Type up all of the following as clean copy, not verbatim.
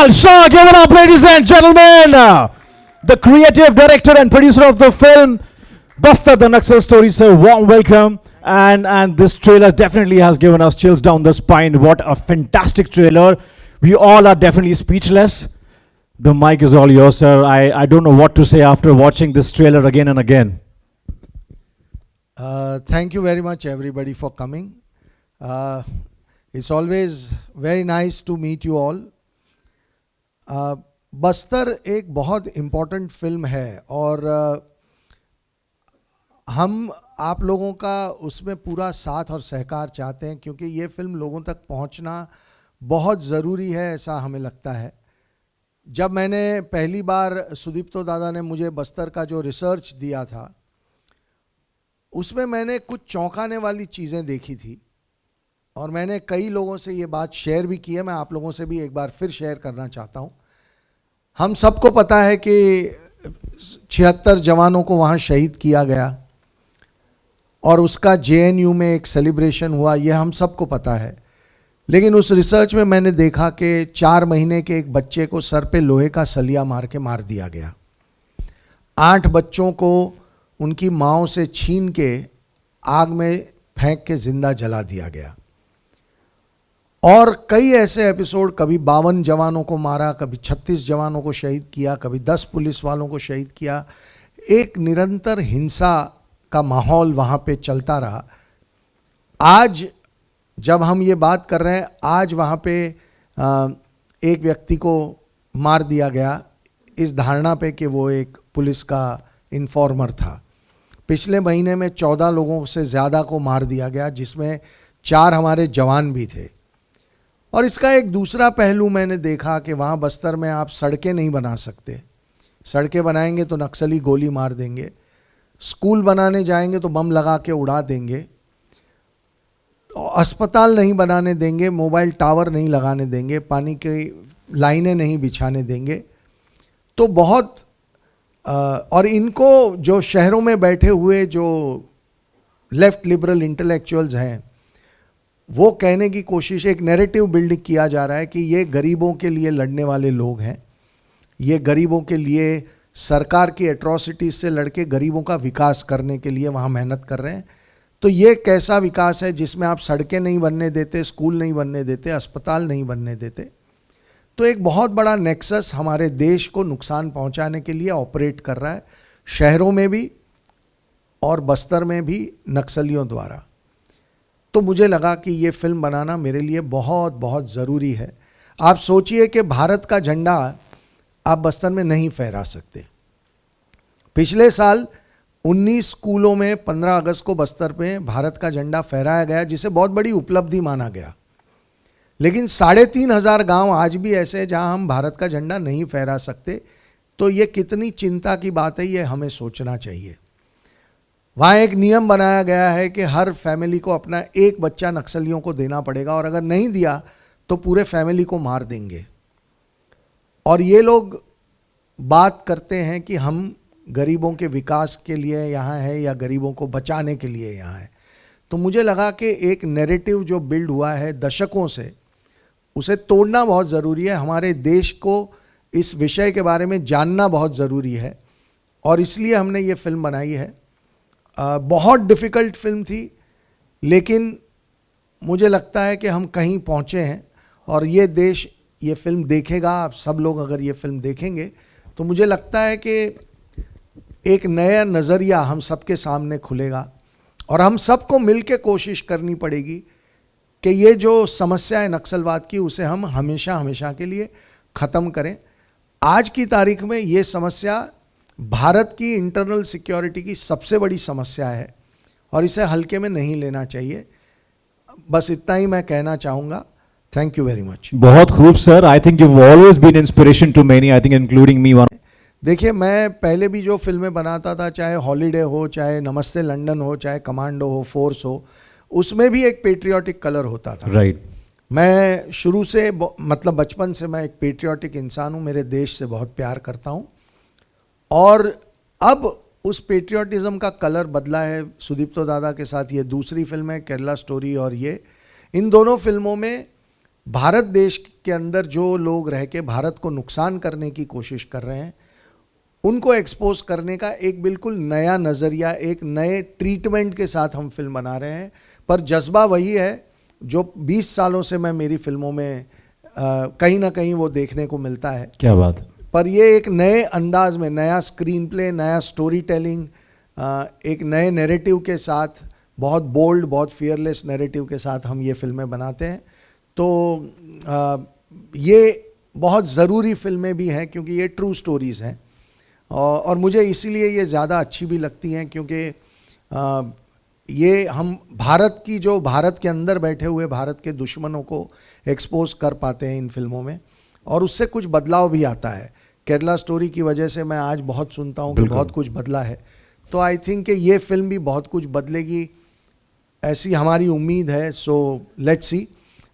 Vishal Shah, give it up, ladies and gentlemen. The creative director and producer of the film, Bastar the Naxal Story, sir. Warm welcome. And this trailer definitely has given us chills down the spine. What a fantastic trailer. We all are definitely speechless. The mic is all yours, sir. I don't know what to say after watching this trailer again and again. Thank you very much, everybody, for coming. It's always very nice to meet you all. Bastar एक बहुत important film है और हम आप लोगों का उसमें पूरा साथ और सहकार चाहते हैं क्योंकि ये फिल्म लोगों तक पहुंचना बहुत ज़रूरी है, ऐसा हमें लगता है। जब मैंने पहली बार सुदीप्तो दादा ने मुझे बस्तर का जो रिसर्च दिया था उसमें मैंने कुछ चौंकाने वाली चीज़ें देखी थी और मैंने कई लोगों से ये बात शेयर भी की है। मैं आप लोगों से भी एक बार फिर शेयर करना चाहता हूँ। हम सबको पता है कि 76 जवानों को वहाँ शहीद किया गया और उसका JNU में एक सेलिब्रेशन हुआ, ये हम सबको पता है। लेकिन उस रिसर्च में मैंने देखा कि 4 महीने के एक बच्चे को सर पे लोहे का सलिया मार के मार दिया गया। 8 बच्चों को उनकी माँओं से छीन के आग में फेंक के जिंदा जला दिया गया और कई ऐसे एपिसोड, कभी 52 जवानों को मारा, कभी 36 जवानों को शहीद किया, कभी 10 पुलिस वालों को शहीद किया। एक निरंतर हिंसा का माहौल वहाँ पे चलता रहा। आज जब हम ये बात कर रहे हैं, आज वहाँ पे एक व्यक्ति को मार दिया गया इस धारणा पे कि वो एक पुलिस का इन्फॉर्मर था। पिछले महीने में 14 लोगों से ज़्यादा को मार दिया गया जिसमें 4 हमारे जवान भी थे। और इसका एक दूसरा पहलू मैंने देखा कि वहाँ बस्तर में आप सड़कें नहीं बना सकते। सड़कें बनाएंगे तो नक्सली गोली मार देंगे, स्कूल बनाने जाएंगे तो बम लगा के उड़ा देंगे, अस्पताल नहीं बनाने देंगे, मोबाइल टावर नहीं लगाने देंगे, पानी की लाइनें नहीं बिछाने देंगे। तो बहुत और इनको जो शहरों में बैठे हुए जो लेफ्ट लिबरल इंटेलेक्चुअल्स हैं वो कहने की कोशिश, एक नैरेटिव बिल्ड किया जा रहा है कि ये गरीबों के लिए लड़ने वाले लोग हैं, ये गरीबों के लिए सरकार की एट्रॉसिटीज से लड़के गरीबों का विकास करने के लिए वहाँ मेहनत कर रहे हैं। तो ये कैसा विकास है जिसमें आप सड़कें नहीं बनने देते, स्कूल नहीं बनने देते, अस्पताल नहीं बनने देते। तो एक बहुत बड़ा नेक्सस हमारे देश को नुकसान पहुँचाने के लिए ऑपरेट कर रहा है, शहरों में भी और बस्तर में भी नक्सलियों द्वारा। तो मुझे लगा कि ये फिल्म बनाना मेरे लिए बहुत बहुत ज़रूरी है। आप सोचिए कि भारत का झंडा आप बस्तर में नहीं फहरा सकते। पिछले साल 19 स्कूलों में 15 अगस्त को बस्तर पे भारत का झंडा फहराया गया जिसे बहुत बड़ी उपलब्धि माना गया। लेकिन 3,500 गांव आज भी ऐसे हैं जहां हम भारत का झंडा नहीं फहरा सकते। तो ये कितनी चिंता की बात है, ये हमें सोचना चाहिए। वहाँ एक नियम बनाया गया है कि हर फैमिली को अपना एक बच्चा नक्सलियों को देना पड़ेगा और अगर नहीं दिया तो पूरे फैमिली को मार देंगे। और ये लोग बात करते हैं कि हम गरीबों के विकास के लिए यहाँ हैं या गरीबों को बचाने के लिए यहाँ हैं। तो मुझे लगा कि एक नैरेटिव जो बिल्ड हुआ है दशकों से, उसे तोड़ना बहुत ज़रूरी है। हमारे देश को इस विषय के बारे में जानना बहुत ज़रूरी है और इसलिए हमने ये फिल्म बनाई है। बहुत डिफ़िकल्ट फिल्म थी लेकिन मुझे लगता है कि हम कहीं पहुँचे हैं और ये देश ये फिल्म देखेगा। आप सब लोग अगर ये फिल्म देखेंगे तो मुझे लगता है कि एक नया नज़रिया हम सबके सामने खुलेगा और हम सबको मिल के कोशिश करनी पड़ेगी कि ये जो समस्या है नक्सलवाद की उसे हम हमेशा हमेशा के लिए ख़त्म करें। आज की तारीख में ये समस्या भारत की इंटरनल सिक्योरिटी की सबसे बड़ी समस्या है और इसे हल्के में नहीं लेना चाहिए। बस इतना ही मैं कहना चाहूँगा। Thank you very much. बहुत खूब sir. I think you always been inspiration to many, I think including me one. देखिए, मैं पहले भी जो फिल्में बनाता था, चाहे हॉलीडे हो, चाहे नमस्ते लंदन हो, चाहे कमांडो हो, फोर्स हो, उसमें भी एक पेट्रियाटिक कलर होता था। राइट। मैं शुरू से मतलब बचपन से मैं एक पेट्रियाटिक इंसान हूँ, मेरे देश से बहुत प्यार करता हूँ और अब उस पेट्रियाटिज्म का कलर बदला है। सुदीप्तो दादा के साथ ये दूसरी फिल्म है केरला स्टोरी और ये इन दोनों फिल्मों में भारत देश के अंदर जो लोग रह के भारत को नुकसान करने की कोशिश कर रहे हैं, उनको एक्सपोज करने का एक बिल्कुल नया नज़रिया, एक नए ट्रीटमेंट के साथ हम फिल्म बना रहे हैं। पर जज्बा वही है जो 20 सालों से मैं मेरी फिल्मों में कहीं ना कहीं वो देखने को मिलता है। क्या बात है। पर ये एक नए अंदाज में, नया स्क्रीन प्ले, नया स्टोरी टेलिंग, एक नए नैरेटिव के साथ, बहुत बोल्ड, बहुत फियरलेस नैरेटिव के साथ हम ये फिल्में बनाते हैं। तो ये बहुत ज़रूरी फिल्में भी हैं क्योंकि ये ट्रू स्टोरीज़ हैं, और मुझे इसीलिए ये ज़्यादा अच्छी भी लगती हैं क्योंकि ये हम भारत की, जो भारत के अंदर बैठे हुए भारत के दुश्मनों को एक्सपोज कर पाते हैं इन फिल्मों में, और उससे कुछ बदलाव भी आता है। केरला स्टोरी की वजह से मैं आज बहुत सुनता हूँ कि बहुत कुछ बदला है, तो आई थिंक कि ये फिल्म भी बहुत कुछ बदलेगी, ऐसी हमारी उम्मीद है। So let's see.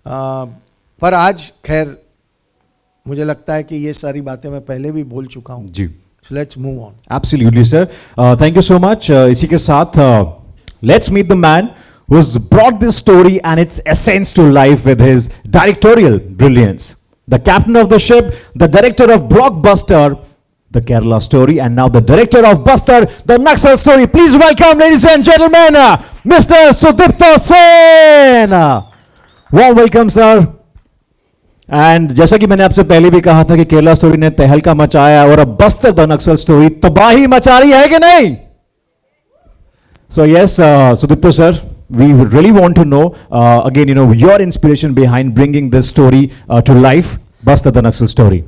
पर आज खैर मुझे लगता है कि ये सारी बातें मैं पहले भी बोल चुका हूँ जी। So let's move on. Absolutely, sir. Thank you so much. इसी के साथ let's meet the man who's brought this story and its essence to life with his directorial brilliance. The captain of the ship, the director of Blockbuster, the Kerala story, and now the director of Buster, the Naxal story. Please welcome, ladies and gentlemen, Mr. Sudipta Sen. Warm welcome, sir. And जैसा कि मैंने आपसे पहले भी कहा था कि Kerala story ने तहलका मचाया और अब बस्तर द नक्सल स्टोरी तबाही मचा रही है कि नहीं? So yes, Sudipto sir, we would really want to know again, your inspiration behind bringing this story to life, Basta the Naxal story.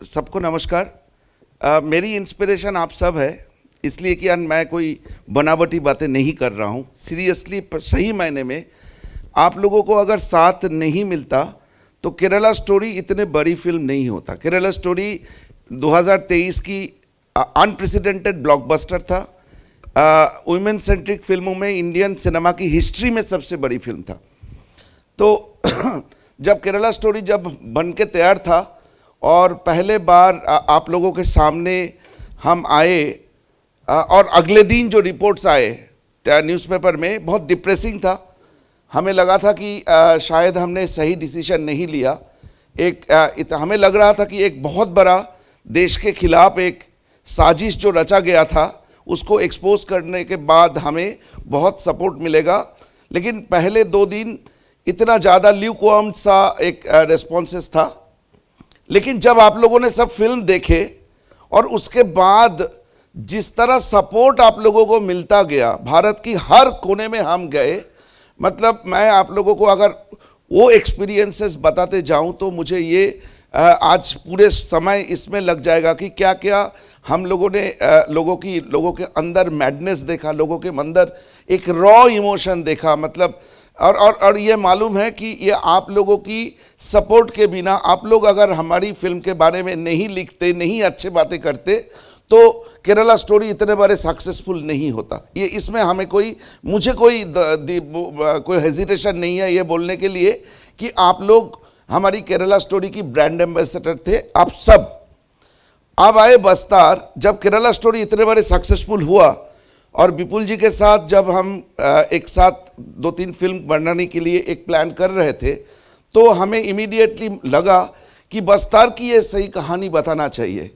सबको नमस्कार। मेरी इंस्पिरेशन आप सब है, इसलिए कि मैं कोई बनावटी बातें नहीं कर रहा हूँ। सीरियसली सही मायने में आप लोगों को अगर साथ नहीं मिलता तो केरला स्टोरी इतने बड़ी फिल्म नहीं होता। केरला स्टोरी 2023 की अनप्रेसिडेंटेड ब्लॉकबस्टर था। वुमेन सेंट्रिक फिल्मों में इंडियन सिनेमा की हिस्ट्री में सबसे बड़ी फिल्म था। तो जब केरला स्टोरी जब बन के तैयार था और पहले बार आप लोगों के सामने हम आए, और अगले दिन जो रिपोर्ट्स आए न्यूज़पेपर में बहुत डिप्रेसिंग था। हमें लगा था कि शायद हमने सही डिसीजन नहीं लिया। हमें लग रहा था कि एक बहुत बड़ा देश के खिलाफ एक साजिश जो रचा गया था उसको एक्सपोज करने के बाद हमें बहुत सपोर्ट मिलेगा। लेकिन पहले 2 दिन इतना ज़्यादा ल्यूकवार्म सा एक रेस्पॉन्सेस था। लेकिन जब आप लोगों ने सब फिल्म देखे और उसके बाद जिस तरह सपोर्ट आप लोगों को मिलता गया, भारत की हर कोने में हम गए, मतलब मैं आप लोगों को अगर वो एक्सपीरियंसेस बताते जाऊं तो मुझे ये आज पूरे समय इसमें लग जाएगा कि क्या क्या हम लोगों ने लोगों के अंदर मैडनेस देखा, लोगों के अंदर एक रॉ इमोशन देखा। मतलब और ये मालूम है कि ये आप लोगों की सपोर्ट के बिना, आप लोग अगर हमारी फिल्म के बारे में नहीं लिखते, नहीं अच्छे बातें करते, तो केरला स्टोरी इतने बड़े सक्सेसफुल नहीं होता। ये इसमें हमें मुझे कोई हेजिटेशन नहीं है ये बोलने के लिए कि आप लोग हमारी केरला स्टोरी की ब्रांड एम्बेसडर थे। आप सब अब आए बस्तर। जब केरला स्टोरी इतने बड़े सक्सेसफुल हुआ और विपुल जी के साथ जब हम एक साथ 2-3 फिल्म बनाने के लिए एक प्लान कर रहे थे, तो हमें इमीडिएटली लगा कि बस्तर की ये सही कहानी बताना चाहिए।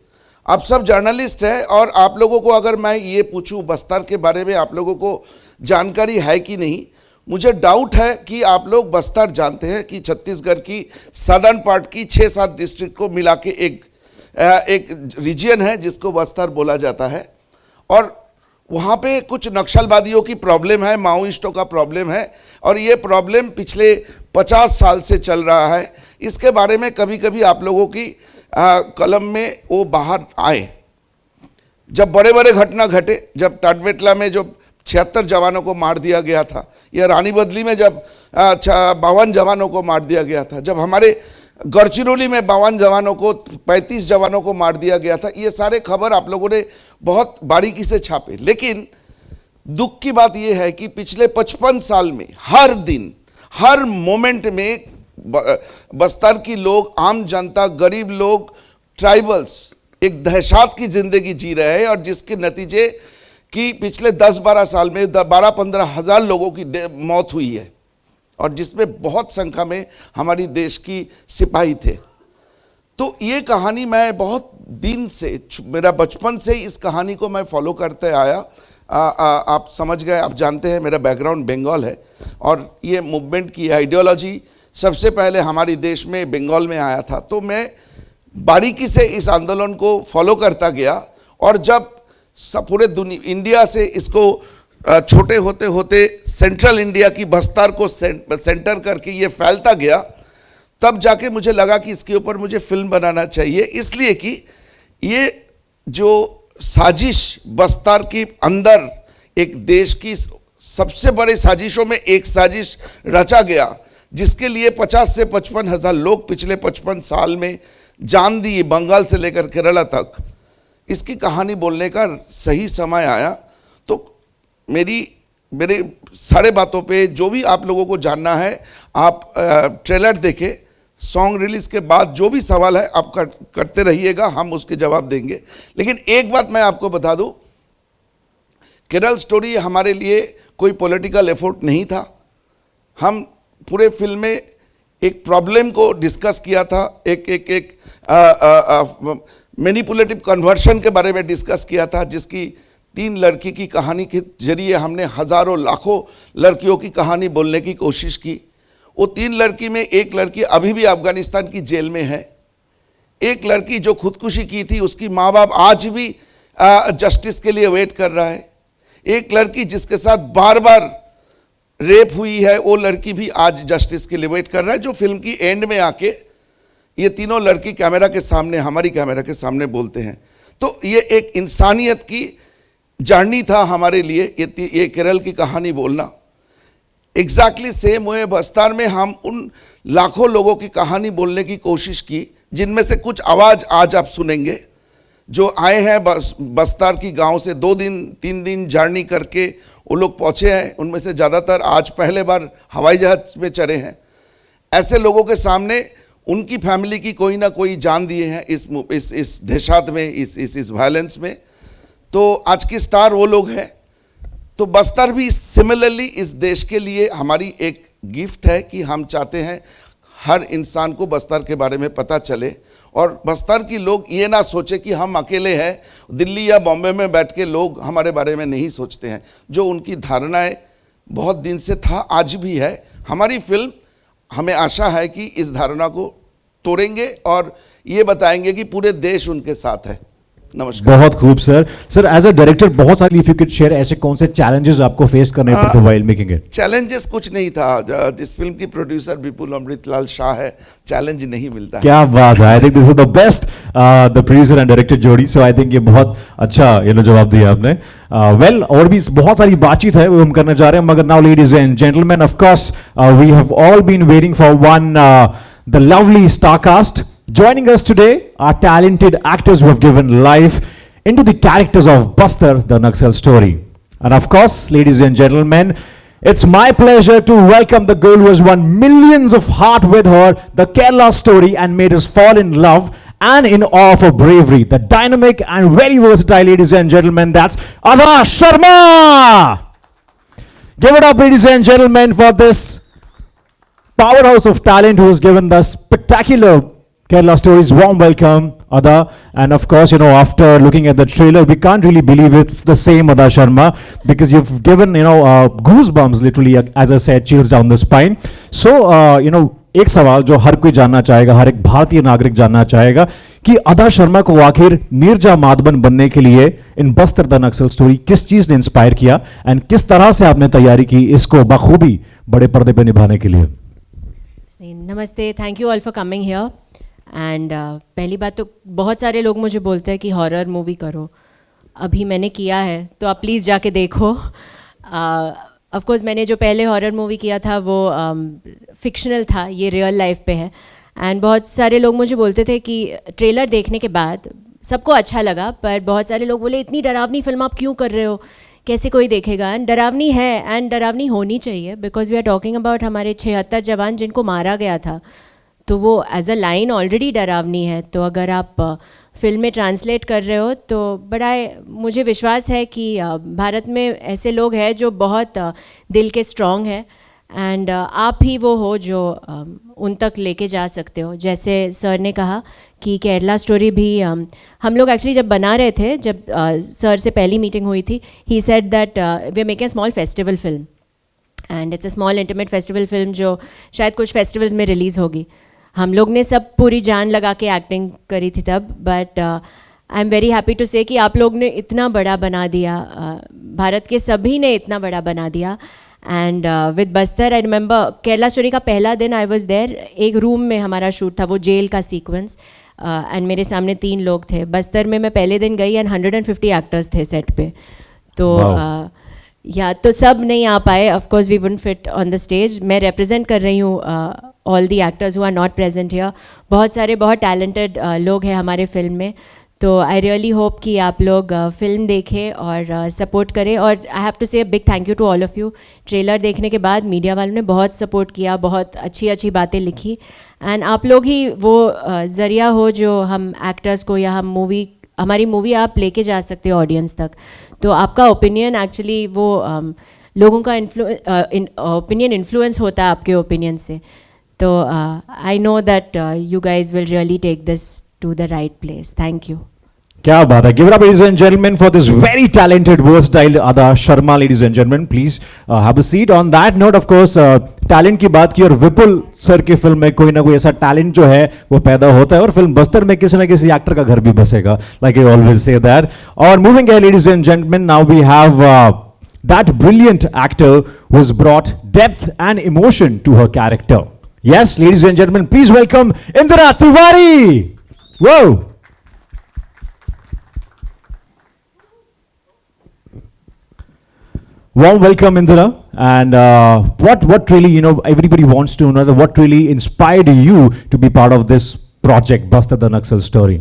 आप सब जर्नलिस्ट हैं और आप लोगों को अगर मैं ये पूछूं बस्तर के बारे में आप लोगों को जानकारी है कि नहीं, मुझे डाउट है कि आप लोग बस्तर जानते हैं कि छत्तीसगढ़ की सदर्न पार्ट की 6-7 डिस्ट्रिक्ट को मिला के एक रीजन है जिसको बस्तर बोला जाता है। और वहाँ पे कुछ नक्सलवादियों की प्रॉब्लम है, माओइस्टों का प्रॉब्लम है, और ये प्रॉब्लम पिछले 50 साल से चल रहा है। इसके बारे में कभी कभी आप लोगों की कलम में वो बाहर आए। जब बड़े बड़े घटना घटे, जब टाटमेटला में जो 76 जवानों को मार दिया गया था, या रानी बदली में जब 52 जवानों को मार दिया गया था, जब हमारे गढ़चिरौली में 52 जवानों को 35 जवानों को मार दिया गया था, ये सारे खबर आप लोगों ने बहुत बारीकी से छापे। लेकिन दुख की बात यह है कि पिछले 55 साल में हर दिन हर मोमेंट में बस्तर की लोग, आम जनता, गरीब लोग, ट्राइबल्स एक दहशत की ज़िंदगी जी रहे हैं, और जिसके नतीजे कि पिछले 10-12 साल में 12-15 हज़ार लोगों की मौत हुई है। और जिसमें बहुत संख्या में हमारी देश की सिपाही थे। तो ये कहानी मैं बहुत दिन से, मेरा बचपन से इस कहानी को मैं फॉलो करते आया। आप समझ गए, आप जानते हैं मेरा बैकग्राउंड बंगाल है और ये मूवमेंट की आइडियोलॉजी सबसे पहले हमारे देश में बंगाल में आया था। तो मैं बारीकी से इस आंदोलन को फॉलो करता गया और जब पूरे इंडिया से इसको छोटे होते होते सेंट्रल इंडिया की बस्तर को सेंटर करके ये फैलता गया, तब जाके मुझे लगा कि इसके ऊपर मुझे फिल्म बनाना चाहिए। इसलिए कि ये जो साजिश बस्तर के अंदर एक देश की सबसे बड़े साजिशों में एक साजिश रचा गया, जिसके लिए 50 से 55 हज़ार लोग पिछले 55 साल में जान दी, बंगाल से लेकर केरला तक। इसकी कहानी बोलने का सही समय आया। तो मेरे सारे बातों पे जो भी आप लोगों को जानना है, आप ट्रेलर देखें, सॉन्ग रिलीज के बाद जो भी सवाल है आप करते रहिएगा, हम उसके जवाब देंगे। लेकिन एक बात मैं आपको बता दूं, केरल स्टोरी हमारे लिए कोई पॉलिटिकल एफर्ट नहीं था। हम पूरे फिल्म में एक प्रॉब्लम को डिस्कस किया था, एक मैनिपुलेटिव कन्वर्शन के बारे में डिस्कस किया था, जिसकी 3 लड़की की कहानी के जरिए हमने हजारों लाखों लड़कियों की कहानी बोलने की कोशिश की। वो 3 लड़की में एक लड़की अभी भी अफगानिस्तान की जेल में है। एक लड़की जो खुदकुशी की थी, उसकी माँ बाप आज भी जस्टिस के लिए वेट कर रहा है। एक लड़की जिसके साथ बार बार रेप हुई है, वो लड़की भी आज जस्टिस के लिए वेट कर रहा है। जो फिल्म की एंड में आके ये तीनों लड़की कैमरा के सामने, हमारी कैमरा के सामने बोलते हैं। तो ये एक इंसानियत की जर्नी था हमारे लिए, ये केरल की कहानी बोलना। एग्जैक्टली सेम वे बस्तर में हम उन लाखों लोगों की कहानी बोलने की कोशिश की, जिनमें से कुछ आवाज़ आज आप सुनेंगे, जो आए हैं बस्तर की गांव से 2 दिन 3 दिन जर्नी करके वो लोग पहुँचे हैं। उनमें से ज़्यादातर आज पहले बार हवाई जहाज़ में चढ़े हैं। ऐसे लोगों के सामने उनकी फैमिली की कोई ना कोई जान दिए हैं इस दहशत में, इस वायलेंस में। तो आज की स्टार वो लोग हैं। तो बस्तर भी सिमिलरली इस देश के लिए हमारी एक गिफ्ट है कि हम चाहते हैं हर इंसान को बस्तर के बारे में पता चले और बस्तर की लोग ये ना सोचे कि हम अकेले हैं। दिल्ली या बॉम्बे में बैठ के लोग हमारे बारे में नहीं सोचते हैं। जो उनकी धारणाएं बहुत दिन से था, आज भी है। हमारी फिल्म, हमें आशा है कि इस धारणा को तोड़ेंगे और ये बताएंगे कि पूरे देश उनके साथ है। नमस्कार। बहुत खूब sir. Sir as a director बहुत सारी, इफ यू कुड शेयर, ऐसे कौन से चैलेंजेस आपको फेस करने पड़े थे व्हाइल मेकिंग इट? चैलेंजेस कुछ नहीं था। जिस फिल्म की प्रोड्यूसर विपुल अमृतलाल शाह है, चैलेंज नहीं मिलता है। क्या बात है। I think this is the best the producer and director जोड़ी। सो आई थिंक ये बहुत अच्छा जवाब दिया आपने। वेल, और भी बहुत सारी बातचीत है वो हम करने जा रहे हैं, मगर now ladies and gentleman, of course we have all been waiting for one the lovely star cast. Joining us today are talented actors who have given life into the characters of Bastar, the Naxal story. And of course, ladies and gentlemen, it's my pleasure to welcome the girl who has won millions of heart with her, the Kerala story, and made us fall in love and in awe of her bravery. The dynamic and very versatile, ladies and gentlemen, that's Ada Sharma. Give it up, ladies and gentlemen, for this powerhouse of talent who has given the spectacular Kerala stories. Warm welcome, Ada. And of course, after looking at the trailer, we can't really believe it's the same Ada Sharma, because you've given, goosebumps, literally, as I said, chills down the spine. So, एक सवाल जो हर कोई जानना चाहेगा, हर एक भारतीय नागरिक जानना चाहेगा कि अदा शर्मा को आखिर नीरजा माधवन बनने के लिए इन बस्तर द नक्सल स्टोरी किस चीज ने इंस्पायर किया, एंड किस तरह से आपने तैयारी की इसको बखूबी बड़े पर्दे पे निभाने के लिए? नमस्ते, thank you all for coming here. And पहली बात तो बहुत सारे लोग मुझे बोलते हैं कि हॉरर मूवी करो, अभी मैंने किया है तो आप प्लीज़ जाके देखो। ऑफ कोर्स मैंने जो पहले हॉरर मूवी किया था वो फिक्शनल था, ये रियल लाइफ पे है। एंड बहुत सारे लोग मुझे बोलते थे कि ट्रेलर देखने के बाद सबको अच्छा लगा, पर बहुत सारे लोग बोले इतनी डरावनी फिल्म आप क्यों कर रहे हो, कैसे कोई देखेगा। एंड डरावनी है, एंड डरावनी होनी चाहिए, because we are talking about हमारे 76 जवान जिनको मारा गया था, तो वो एज अ लाइन ऑलरेडी डरावनी है। तो अगर आप फिल्म में ट्रांसलेट कर रहे हो तो बड़ा मुझे विश्वास है कि भारत में ऐसे लोग हैं जो बहुत दिल के स्ट्रॉन्ग है, एंड आप ही वो हो जो उन तक लेके जा सकते हो. जैसे सर ने कहा कि केरला स्टोरी भी हम लोग एक्चुअली जब बना रहे थे, जब सर से पहली मीटिंग हुई थी, he said that we are making a small festival film and it's a small intimate festival film जो शायद कुछ फेस्टिवल्स में रिलीज़ होगी. हम लोग ने सब पूरी जान लगा के एक्टिंग करी थी तब, but I am very happy to say कि आप लोग ने इतना बड़ा बना दिया, भारत के सभी ने इतना बड़ा बना दिया. And with Bastar I remember Kerala story का पहला दिन आई वॉज देयर, एक रूम में हमारा शूट था, वो जेल का सीक्वेंस, एंड मेरे सामने 3 लोग थे. बस्तर में मैं पहले दिन गई एंड 150 एक्टर्स थे सेट पे. तो या तो सब नहीं आ पाए, of course we wouldn't fit on the stage. मैं रिप्रेजेंट कर रही हूँ all the actors who are not present here. बहुत सारे बहुत टैलेंटेड लोग हैं हमारे फिल्म में. तो आई रियली होप कि आप लोग फिल्म देखें और सपोर्ट करें. और I have to say big thank you to all of you. Trailer देखने के बाद मीडिया वालों ने बहुत सपोर्ट किया, बहुत अच्छी अच्छी बातें लिखी, एंड आप लोग ही वो ज़रिया हो जो हम एक्टर्स को या हमारी मूवी आप लेके जा सकते हो ऑडियंस तक. तो आपका ओपिनियन एक्चुअली वो लोगों का ओपिनियन इन्फ्लुएंस होता है आपके ओपिनियन से. तो I know that you guys will really take this to the right place. Thank you. क्या बात है. Give it up, ladies and gentlemen, for this very talented, versatile Ada Sharma. Ladies and gentlemen, please have a seat. On that note, of course, talent की बात की और विपुल sir की film में कोई ना कोई ऐसा टैलेंट जो है वो पैदा होता है और फिल्म बस्तर में किसी ना किसी एक्टर का घर भी बसेगा, like I always say that. और moving ahead, ladies and gentlemen, now we have that brilliant actor who has brought depth and emotion to her character. Yes, ladies and gentlemen, please welcome Indira Tiwari. Whoa! Warm welcome, Indira. And what really, everybody wants to know that what really inspired you to be part of this project, Bastar the Naxal story?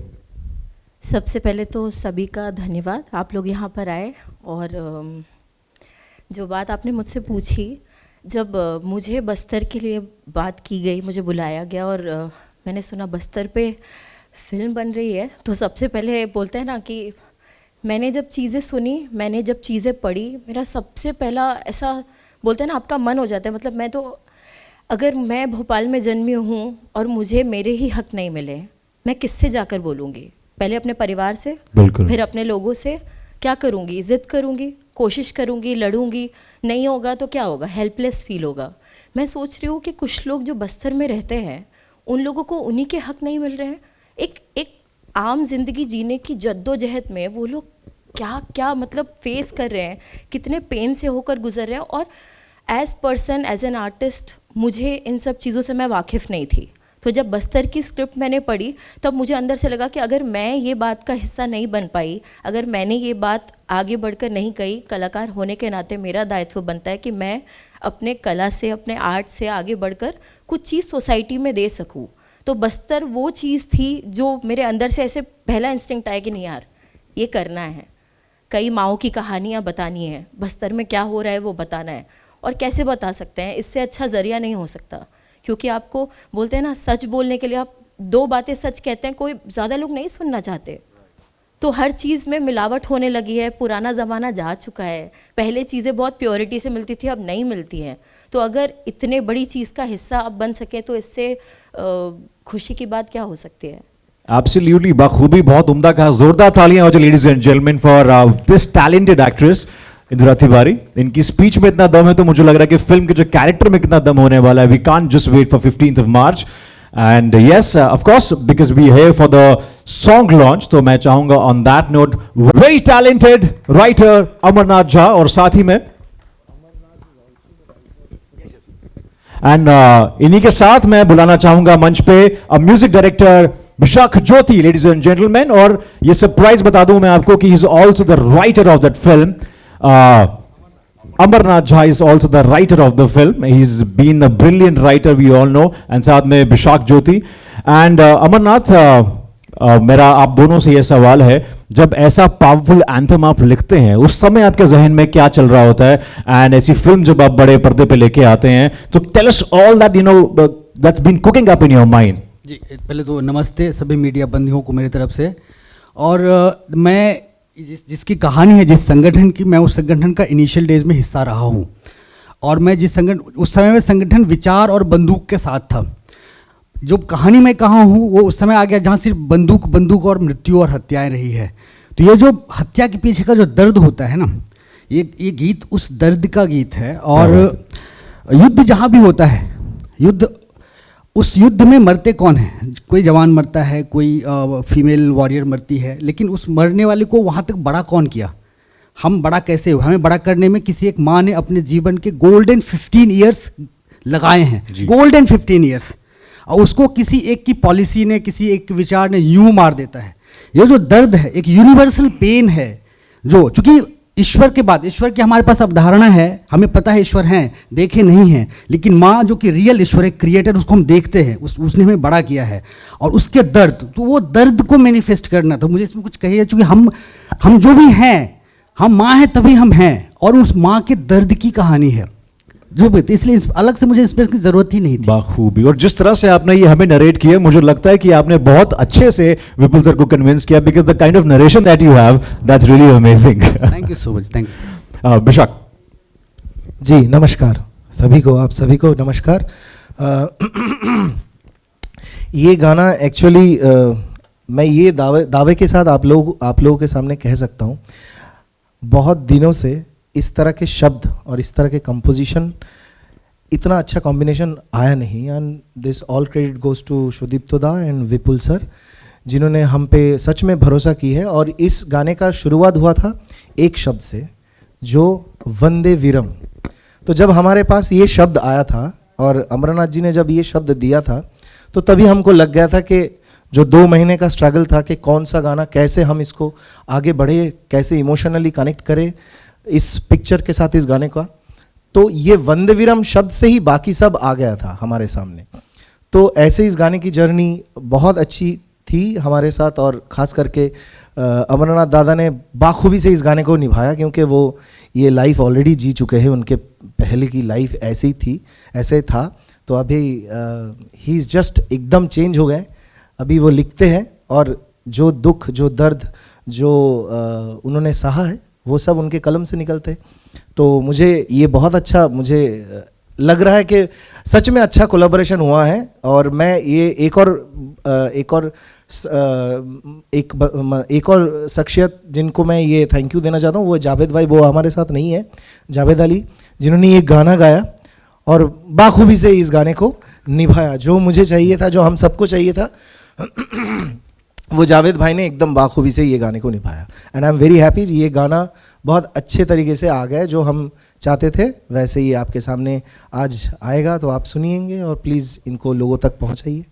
सबसे पहले तो सभी का धन्यवाद, आप लोग यहाँ पर आए. और जो बात आपने मुझसे पूछी, जब मुझे बस्तर के लिए बात की गई, मुझे बुलाया गया और मैंने सुना बस्तर पे फिल्म बन रही है, तो सबसे पहले बोलते हैं ना कि मैंने जब चीज़ें सुनी, मैंने जब चीज़ें पढ़ी, मेरा सबसे पहला ऐसा बोलते हैं ना आपका मन हो जाता है. मतलब मैं तो, अगर मैं भोपाल में जन्मी हूँ और मुझे मेरे ही हक नहीं मिले, मैं किससे जाकर बोलूँगी? पहले अपने परिवार से, फिर अपने लोगों से. क्या करूँगी? ज़िद करूँगी, कोशिश करूँगी, लड़ूँगी, नहीं होगा तो क्या होगा? हेल्पलेस फील होगा. मैं सोच रही हूँ कि कुछ लोग जो बस्तर में रहते हैं, उन लोगों को उन्हीं के हक नहीं मिल रहे हैं. एक आम जिंदगी जीने की जद्दोजहद में वो लोग क्या क्या मतलब फेस कर रहे हैं, कितने पेन से होकर गुजर रहे हैं. और as person, as an artist, मुझे इन सब चीज़ों से मैं वाकिफ़ नहीं थी. तो जब बस्तर की स्क्रिप्ट मैंने पढ़ी, तब मुझे अंदर से लगा कि अगर मैं ये बात का हिस्सा नहीं बन पाई, अगर मैंने ये बात आगे बढ़कर नहीं कही, कलाकार होने के नाते मेरा दायित्व बनता है कि मैं अपने कला से, अपने आर्ट से आगे बढ़कर कुछ चीज़ सोसाइटी में दे सकूँ. तो बस्तर वो चीज़ थी जो मेरे अंदर से ऐसे पहला इंस्टिंक्ट आया कि नहीं यार, ये करना है. कई माओं की कहानियाँ बतानी है, बस्तर में क्या हो रहा है वो बताना है. और कैसे बता सकते हैं? इससे अच्छा ज़रिया नहीं हो सकता, क्योंकि आपको बोलते हैं ना, सच बोलने के लिए आप 2 बातें सच कहते हैं, कोई ज़्यादा लोग नहीं सुनना चाहते. तो हर चीज़ में मिलावट होने लगी है, पुराना ज़माना जा चुका है. पहले चीज़ें बहुत प्योरिटी से मिलती थी, अब नहीं मिलती हैं. तो अगर इतने बड़ी चीज़ का हिस्सा अब बन सके, तो इससे खुशी की बात क्या हो सकती है? Absolutely, बखूबी, बहुत उम्दा कहा. जोरदार तालियां हो जाए ladies and gentlemen for this talented actress Indira Tiwari. इनकी स्पीच में इतना दम है तो मुझे लग रहा है कि फिल्म के जो कैरेक्टर में कितना दम होने वाला है. We can't just wait for 15th of March. And yes, of course, because we here for the song launch, तो मैं चाहूंगा on that note, very talented writer Amarnath Jha, और साथ ही में एंड इन्हीं के साथ मैं बुलाना चाहूंगा मंच पे music director Vishakh Jyoti, ladies and gentleman. और ये सरप्राइज बता दूं मैं आपको कि he is also the writer of that film. Amarnath Jha is also the writer of the film. He's been a brilliant writer, we all know. And साथ में विशाख ज्योति. And अमरनाथ, मेरा आप दोनों से ये सवाल है, जब ऐसा पावरफुल एंथम आप लिखते हैं, उस समय आपके जहन में क्या चल रहा होता है? एंड ऐसी फिल्म जब आप बड़े पर्दे पे लेके आते हैं, तो tell us all that that's been cooking up in your mind. जी, पहले तो नमस्ते सभी मीडिया बंधुओं को मेरी तरफ से. और मैं जिसकी कहानी है, जिस संगठन की, मैं उस संगठन का इनिशियल डेज में हिस्सा रहा हूँ. और मैं जिस संगठन, उस समय में संगठन विचार और बंदूक के साथ था। जो कहानी मैं कहा हूँ वो उस समय आ गया जहाँ सिर्फ बंदूक और मृत्यु और हत्याएं रही है। तो ये जो हत्या के पीछे का जो दर्द होता है ना, ये गीत उस दर्द का गीत है। और युद्ध जहाँ भी होता है, उस युद्ध में मरते कौन हैं? कोई जवान मरता है, कोई फीमेल वॉरियर मरती है, लेकिन उस मरने वाले को वहाँ तक बड़ा कौन किया? हम बड़ा कैसे हुए? हमें बड़ा करने में किसी एक माँ ने अपने जीवन के गोल्डन 15 ईयर्स लगाए हैं, गोल्डन 15 ईयर्स, और उसको किसी एक की पॉलिसी ने, किसी एक विचार ने यूं मार देता है। ये जो दर्द है एक यूनिवर्सल पेन है, जो चूंकि ईश्वर के बाद, ईश्वर की हमारे पास अवधारणा है, हमें पता है ईश्वर हैं, देखे नहीं हैं, लेकिन माँ जो कि रियल ईश्वर है, क्रिएटर, उसको हम देखते हैं, उसने हमें बड़ा किया है। और उसके दर्द, तो वो दर्द को मैनिफेस्ट करना था। मुझे इसमें कुछ कहिए, चूँकि हम जो भी हैं, हम माँ हैं तभी हम हैं, और उस माँ के दर्द की कहानी है जो भी, इसलिए अलग से मुझे इंस्पिरेशन की जरूरत ही नहीं थी। बाखूबी। और जिस तरह से आपने ये हमें नरेट किया, मुझे लगता है कि आपने बहुत अच्छे से विपुल सर को कन्विंस किया, because the kind of narration that you have, that's really amazing. Thank you so much, thank you. Bishak ji नमस्कार सभी को, आप सभी को नमस्कार। ये गाना एक्चुअली मैं ये दावे के साथ आप लोगों के सामने कह सकता हूँ, बहुत दिनों से इस तरह के शब्द और इस तरह के कंपोजिशन, इतना अच्छा कॉम्बिनेशन आया नहीं। And this all credit goes to Sudipto da and Vipul sir, जिन्होंने हम पे सच में भरोसा की है। और इस गाने का शुरुआत हुआ था एक शब्द से, जो वंदे वीरम। तो जब हमारे पास ये शब्द आया था और अमरनाथ जी ने जब ये शब्द दिया था, तो तभी हमको लग गया था कि जो 2 महीने का स्ट्रगल था कि कौन सा गाना, कैसे हम इसको आगे बढ़े, कैसे इमोशनली कनेक्ट करें इस पिक्चर के साथ, इस गाने का। तो ये वंदे वीरम शब्द से ही बाकी सब आ गया था हमारे सामने। तो ऐसे इस गाने की जर्नी बहुत अच्छी थी हमारे साथ, और ख़ास करके अमरनाथ दादा ने बाखूबी से इस गाने को निभाया, क्योंकि वो ये लाइफ ऑलरेडी जी चुके हैं, उनके पहले की लाइफ ऐसी थी, ऐसे था। तो अभी ही इज़ जस्ट एकदम चेंज हो गए। अभी वो लिखते हैं, और जो दुख, जो दर्द, जो उन्होंने सहा है, वो सब उनके कलम से निकलते हैं। तो मुझे ये बहुत अच्छा मुझे लग रहा है कि सच में अच्छा कोलैबोरेशन हुआ है। और मैं ये एक और शख्सियत जिनको मैं ये थैंक यू देना चाहता हूँ, वो जावेद भाई, वो हमारे साथ नहीं है, जावेद अली, जिन्होंने ये गाना गाया और बाखूबी से इस गाने को निभाया। जो मुझे चाहिए था, जो हम सबको चाहिए था, वो जावेद भाई ने एकदम बाखूबी से ये गाने को निभाया। And I am very happy. ये गाना बहुत अच्छे तरीके से आ गया, जो हम चाहते थे वैसे ही आपके सामने आज आएगा। तो आप सुनिएंगे और प्लीज़ इनको लोगों तक पहुंचाइए।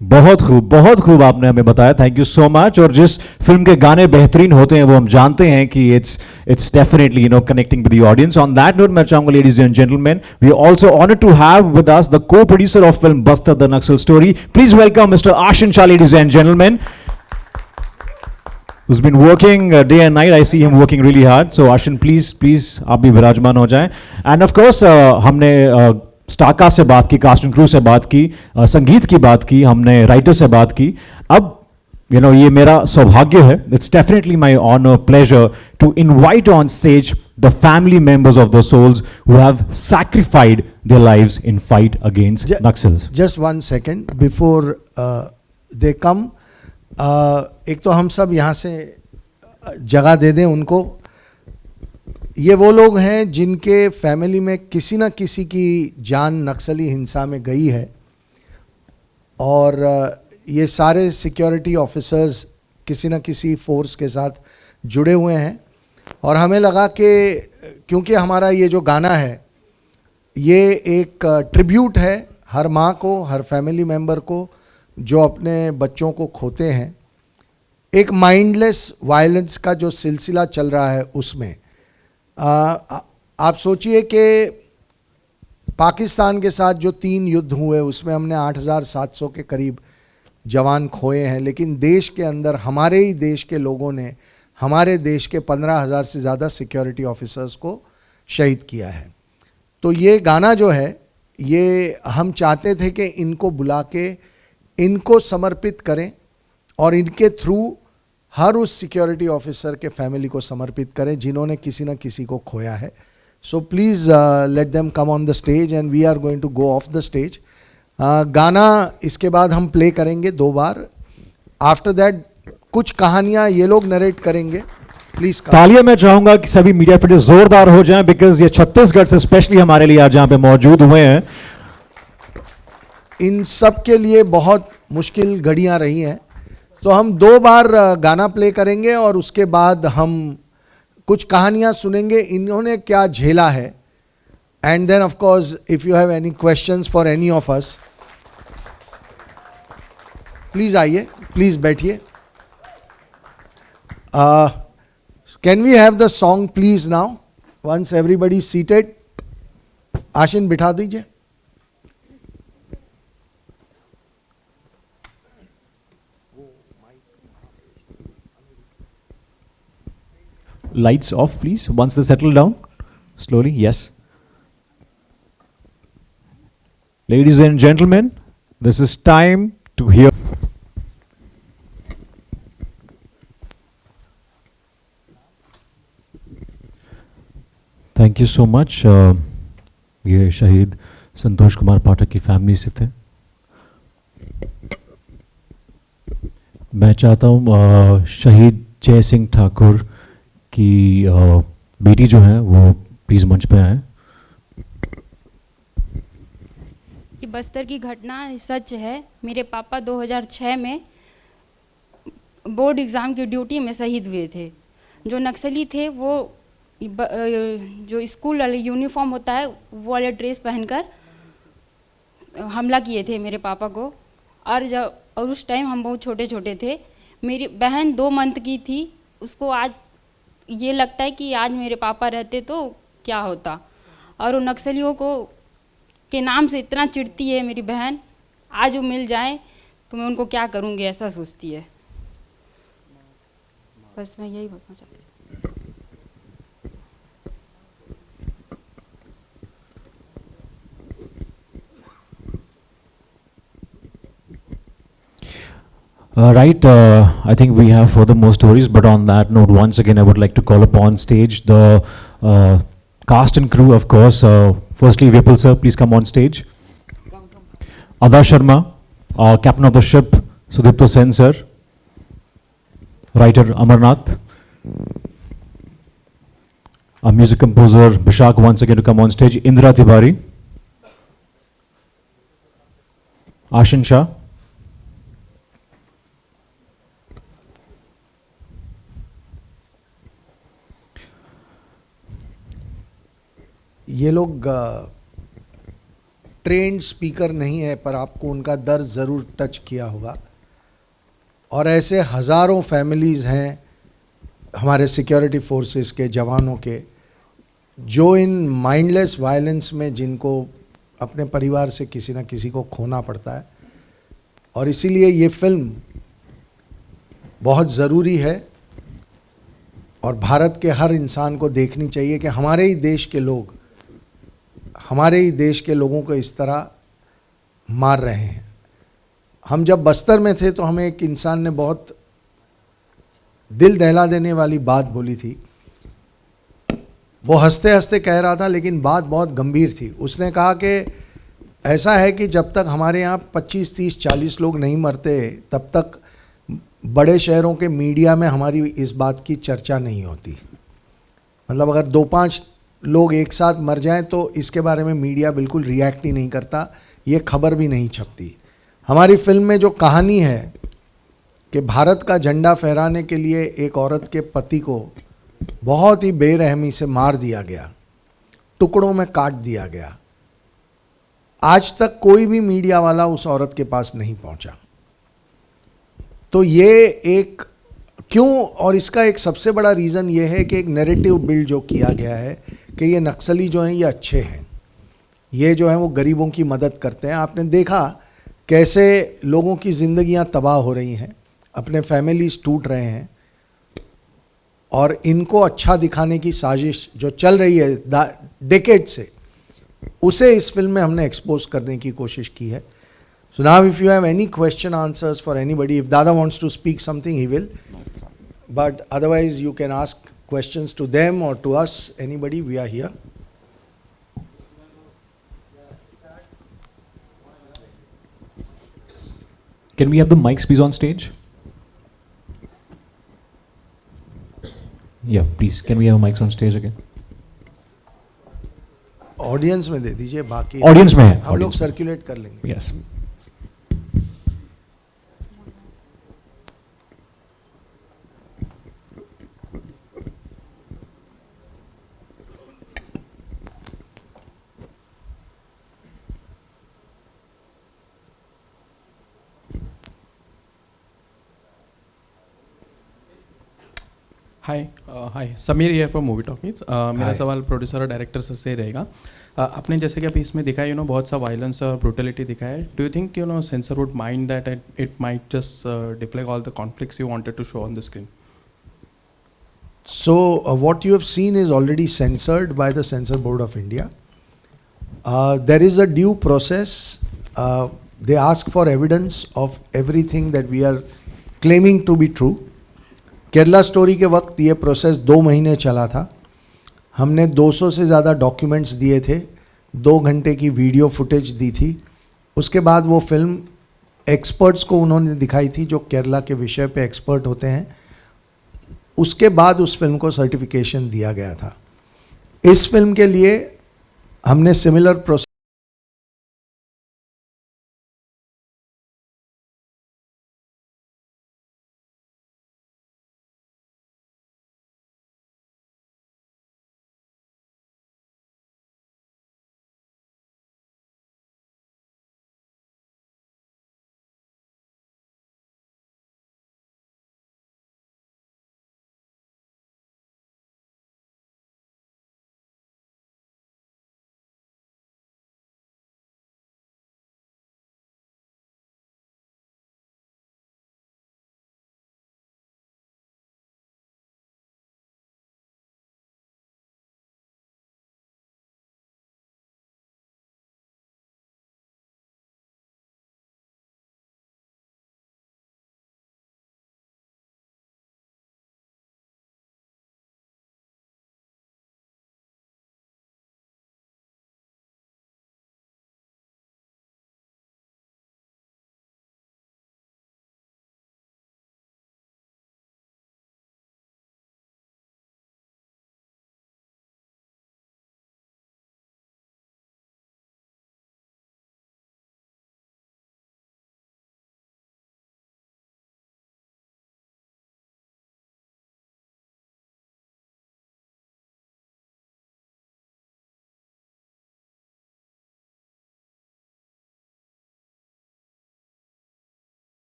बहुत खूब आपने हमें बताया, थैंक यू सो मच। और जिस फिल्म के गाने बेहतरीन होते हैं वो हम जानते हैं कि it's definitely connecting with the audience. On that note मैं चाहूंगा ladies and gentleman, we are also honoured to have with us the co-producer of film Bastar the Naxal story. Please welcome mister Ashin Shah, ladies and gentlemen, who's been working day and night. I see him working really hard. So Ashin, please आप भी विराजमान हो जाएं. And of course हमने star cast से बात की, cast and crew से बात की, संगीत की बात की, हमने राइटर से बात की। अब ये मेरा सौभाग्य है, it's definitely my honour, pleasure to invite on stage the family members of the souls who have sacrificed their lives in fight against Naxals. Just 1 second before they come, एक तो हम सब यहाँ से जगह दे दें उनको। ये वो लोग हैं जिनके फैमिली में किसी न किसी की जान नक्सली हिंसा में गई है, और ये सारे सिक्योरिटी ऑफिसर्स किसी न किसी फोर्स के साथ जुड़े हुए हैं। और हमें लगा कि क्योंकि हमारा ये जो गाना है ये एक ट्रिब्यूट है हर माँ को, हर फैमिली मेम्बर को जो अपने बच्चों को खोते हैं, एक माइंडलेस वायलेंस का जो सिलसिला चल रहा है उसमें। आप सोचिए कि पाकिस्तान के साथ जो 3 युद्ध हुए उसमें हमने 8,700 के करीब जवान खोए हैं, लेकिन देश के अंदर हमारे ही देश के लोगों ने हमारे देश के 15,000 से ज़्यादा सिक्योरिटी ऑफिसर्स को शहीद किया है। तो ये गाना जो है ये हम चाहते थे कि इनको बुला के इनको समर्पित करें, और इनके थ्रू हर उस सिक्योरिटी ऑफिसर के फैमिली को समर्पित करें जिन्होंने किसी न किसी को खोया है। So please let them come on the stage and we are going to go off the stage. गाना इसके बाद हम प्ले करेंगे 2 बार. आफ्टर दैट कुछ कहानियां ये लोग नरेट करेंगे. प्लीज तालियां मैं चाहूंगा कि सभी मीडिया फिट जोरदार हो जाएं, बिकॉज ये छत्तीसगढ़ से स्पेशली हमारे लिए आज यहाँ पे मौजूद हुए हैं. इन सब के लिए बहुत मुश्किल घड़ियां रही हैं. तो हम 2 बार गाना प्ले करेंगे और उसके बाद हम कुछ कहानियां सुनेंगे इन्होंने क्या झेला है. And then of course if you have any questions for any of us, please आइए, प्लीज बैठिए. Can we have the song please now once everybody seated. Ashin बिठा दीजिए. Lights off, please. Once they settle down, slowly. Yes. Ladies and gentlemen, this is time to hear. Thank you so much. ये शहीद संतोष कुमार पाठक की family से थे. मैं चाहता हूँ शहीद जय सिंह ठाकुर कि बेटी जो है वो प्लीज मंच पे आए. कि बस्तर की घटना सच है. मेरे पापा 2006 में बोर्ड एग्ज़ाम की ड्यूटी में शहीद हुए थे. जो नक्सली थे वो जो स्कूल वाले यूनिफॉर्म होता है वो वाले ड्रेस पहनकर हमला किए थे मेरे पापा को. और उस टाइम हम बहुत छोटे छोटे थे. मेरी बहन 2 मंथ की थी. उसको आज ये लगता है कि आज मेरे पापा रहते तो क्या होता. और उन नक्सलियों को के नाम से इतना चिढ़ती है मेरी बहन. आज वो मिल जाए तो मैं उनको क्या करूँगी ऐसा सोचती है. बस मैं यही बताना चाहती हूँ. Right, I think we have further more stories, but on that note, once again, I would like to call upon stage the cast and crew, of course. Firstly, Vipul sir, please come on stage. Ada Sharma, captain of the ship, Sudipto Sen sir, writer Amarnath, a music composer Bishak once again to come on stage, Indra Tiwari, Ashin Shah, ये लोग trend speaker नहीं है पर आपको उनका दर्द ज़रूर touch किया होगा. और ऐसे हज़ारों फैमिलीज़ हैं हमारे सिक्योरिटी फोर्सेस के जवानों के जो इन माइंडलेस वायलेंस में जिनको अपने परिवार से किसी न किसी को खोना पड़ता है. और इसीलिए ये फिल्म बहुत ज़रूरी है और भारत के हर इंसान को देखनी चाहिए कि हमारे ही देश के लोग हमारे ही देश के लोगों को इस तरह मार रहे हैं. हम जब बस्तर में थे तो हमें एक इंसान ने बहुत दिल दहला देने वाली बात बोली थी. वो हंसते हंसते कह रहा था लेकिन बात बहुत गंभीर थी. उसने कहा कि ऐसा है कि जब तक हमारे यहाँ 25, 30, 40 लोग नहीं मरते तब तक बड़े शहरों के मीडिया में हमारी इस बात की चर्चा नहीं होती. मतलब अगर 2-5 लोग एक साथ मर जाएं तो इसके बारे में मीडिया बिल्कुल रिएक्ट ही नहीं करता, ये खबर भी नहीं छपती. हमारी फिल्म में जो कहानी है कि भारत का झंडा फहराने के लिए एक औरत के पति को बहुत ही बेरहमी से मार दिया गया, टुकड़ों में काट दिया गया. आज तक कोई भी मीडिया वाला उस औरत के पास नहीं पहुंचा. तो ये एक क्यों, और इसका एक सबसे बड़ा रीज़न ये है कि एक नैरेटिव बिल्ड जो किया गया है कि ये नक्सली जो हैं ये अच्छे हैं, ये जो हैं वो गरीबों की मदद करते हैं. आपने देखा कैसे लोगों की ज़िंदगियां तबाह हो रही हैं, अपने फैमिलीज टूट रहे हैं और इनको अच्छा दिखाने की साजिश जो चल रही है डेकेड से, उसे इस फिल्म में हमने एक्सपोज करने की कोशिश की है. So now if you have any question answers for anybody, if Dada wants to speak something he will, but otherwise you can ask questions to them or to us, anybody, we are here. Can we have the mics please on stage? Yeah, please. Can we have mics on stage again? Audience में दे दीजिए, बाकी Audience में है, हम लोग audience में। Circulate कर लेंगे। Yes. Hi Sameer here from movie talkies. मेरा Hi. सवाल प्रोड्यूसर और डायरेक्टर से रहेगा। आपने जैसे कि अभी इसमें दिखाया बहुत सा वायलेंस और ब्रूटलिटी दिखाया है। Do you think censor would mind that it might just deflect all the conflicts you wanted to show on the screen? So, what you have seen is already censored by the Censor Board of India. There is a due process. They ask for evidence of everything that we are claiming to be true. Kerala story के वक्त ये process 2 महीने चला था। हमने 200 से ज़्यादा documents दिए थे, 2 घंटे की वीडियो फुटेज दी थी। उसके बाद वो फिल्म एक्सपर्ट्स को उन्होंने दिखाई थी जो केरला के विषय पे एक्सपर्ट होते हैं। उसके बाद उस फिल्म को सर्टिफिकेशन दिया गया था। इस फिल्म के लिए हमने सिमिलर प्रोसेस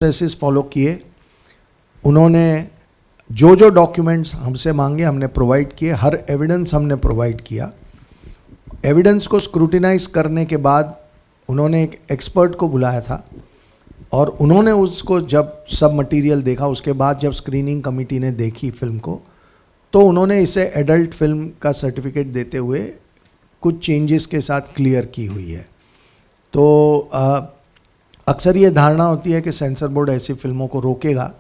प्रोसेसेस फॉलो किए। उन्होंने जो जो डॉक्यूमेंट्स हमसे मांगे हमने प्रोवाइड किए, हर एविडेंस हमने प्रोवाइड किया। एविडेंस को स्क्रूटिनाइज करने के बाद उन्होंने एक एक्सपर्ट को बुलाया था और उन्होंने उसको जब सब मटेरियल देखा, उसके बाद जब स्क्रीनिंग कमेटी ने देखी फिल्म को, तो उन्होंने इसे एडल्ट फिल्म का सर्टिफिकेट देते हुए कुछ चेंजेस के साथ क्लियर की हुई है। तो अक्सर ये धारणा होती है कि सेंसर बोर्ड ऐसी फिल्मों को रोकेगा,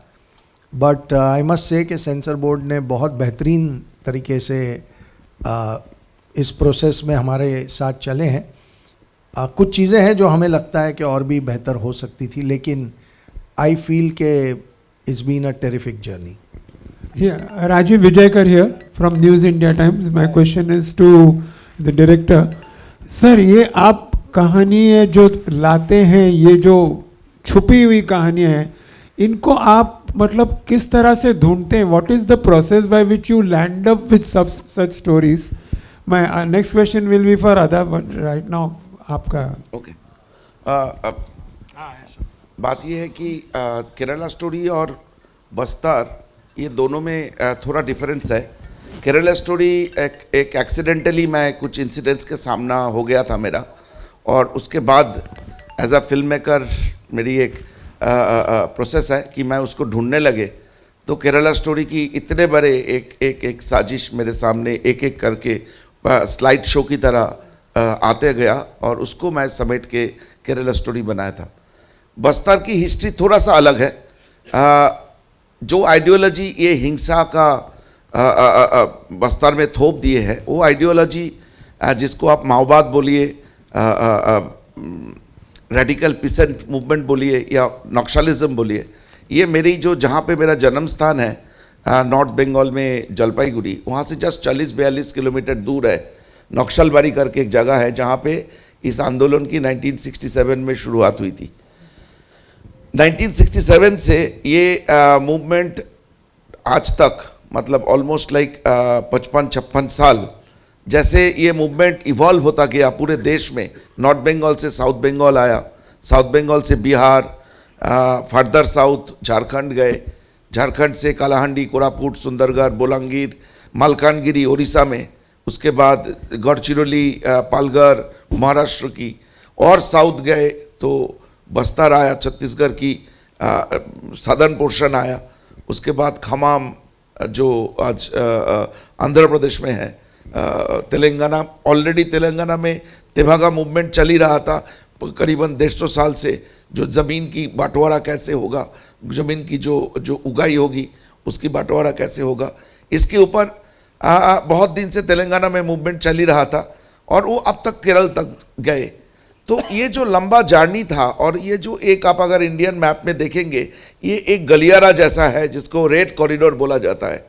बट आई मस्ट से कि सेंसर बोर्ड ने बहुत बेहतरीन तरीके से इस प्रोसेस में हमारे साथ चले हैं। कुछ चीज़ें हैं जो हमें लगता है कि और भी बेहतर हो सकती थी, लेकिन आई फील के it's been a terrific journey. Rajiv Vijayakar here from News India Times. My question is to the director. Sir, ये आप कहानी है जो लाते हैं, ये जो छुपी हुई कहानियाँ हैं, इनको आप मतलब किस तरह से ढूंढते हैं? What is the process by which you land up with such stories? My next question will be for Adha, but right now आपका ओके। बात ये है कि केरला स्टोरी और बस्तर ये दोनों में थोड़ा डिफरेंस है। केरला स्टोरी एक एक्सीडेंटली मैं कुछ इंसिडेंट्स के सामना हो गया था मेरा, और उसके बाद एज अ फिल्म मेकर मेरी एक प्रोसेस है कि मैं उसको ढूंढने लगे। तो केरला स्टोरी की इतने बड़े एक साजिश मेरे सामने एक एक करके स्लाइड शो की तरह आते गया और उसको मैं समेट के केरला स्टोरी बनाया था। बस्तर की हिस्ट्री थोड़ा सा अलग है। जो आइडियोलॉजी ये हिंसा का बस्तर में थोप दिए है, वो आइडियोलॉजी जिसको आप माओवाद बोलिए, रेडिकल पीसेंट मूवमेंट बोलिए या नक्सलिज्म बोलिए, ये मेरी जो जहाँ पे मेरा जन्म स्थान है नॉर्थ बंगाल में जलपाईगुड़ी, वहाँ से जस्ट 40-42 किलोमीटर दूर है नक्सलबाड़ी करके एक जगह है जहाँ पे इस आंदोलन की 1967 में शुरुआत हुई थी। 1967 से ये मूवमेंट आज तक मतलब ऑलमोस्ट लाइक 55-56 साल जैसे ये मूवमेंट इवॉल्व होता गया पूरे देश में। नॉर्थ बंगाल से साउथ बंगाल आया, साउथ बंगाल से बिहार, फर्दर साउथ झारखंड गए, झारखंड से कालाहांडी, कोरापुट, सुंदरगढ़, बोलांगीर, मालकानगिरी उड़ीसा में, उसके बाद गढ़चिरौली, पालघर महाराष्ट्र की, और साउथ गए तो बस्तर आया, छत्तीसगढ़ की सदर्न पोर्शन आया, उसके बाद खमाम जो आज आंध्र प्रदेश में है, तेलंगाना, ऑलरेडी तेलंगाना में तेभागा मूवमेंट चल ही रहा था करीबन 150 साल से। जो ज़मीन की बंटवारा कैसे होगा, ज़मीन की जो उगाई होगी उसकी बंटवारा कैसे होगा, इसके ऊपर बहुत दिन से तेलंगाना में मूवमेंट चल ही रहा था और वो अब तक केरल तक गए। तो ये जो लंबा जर्नी था, और ये जो एक आप अगर इंडियन मैप में देखेंगे ये एक गलियारा जैसा है जिसको रेड कॉरिडोर बोला जाता है।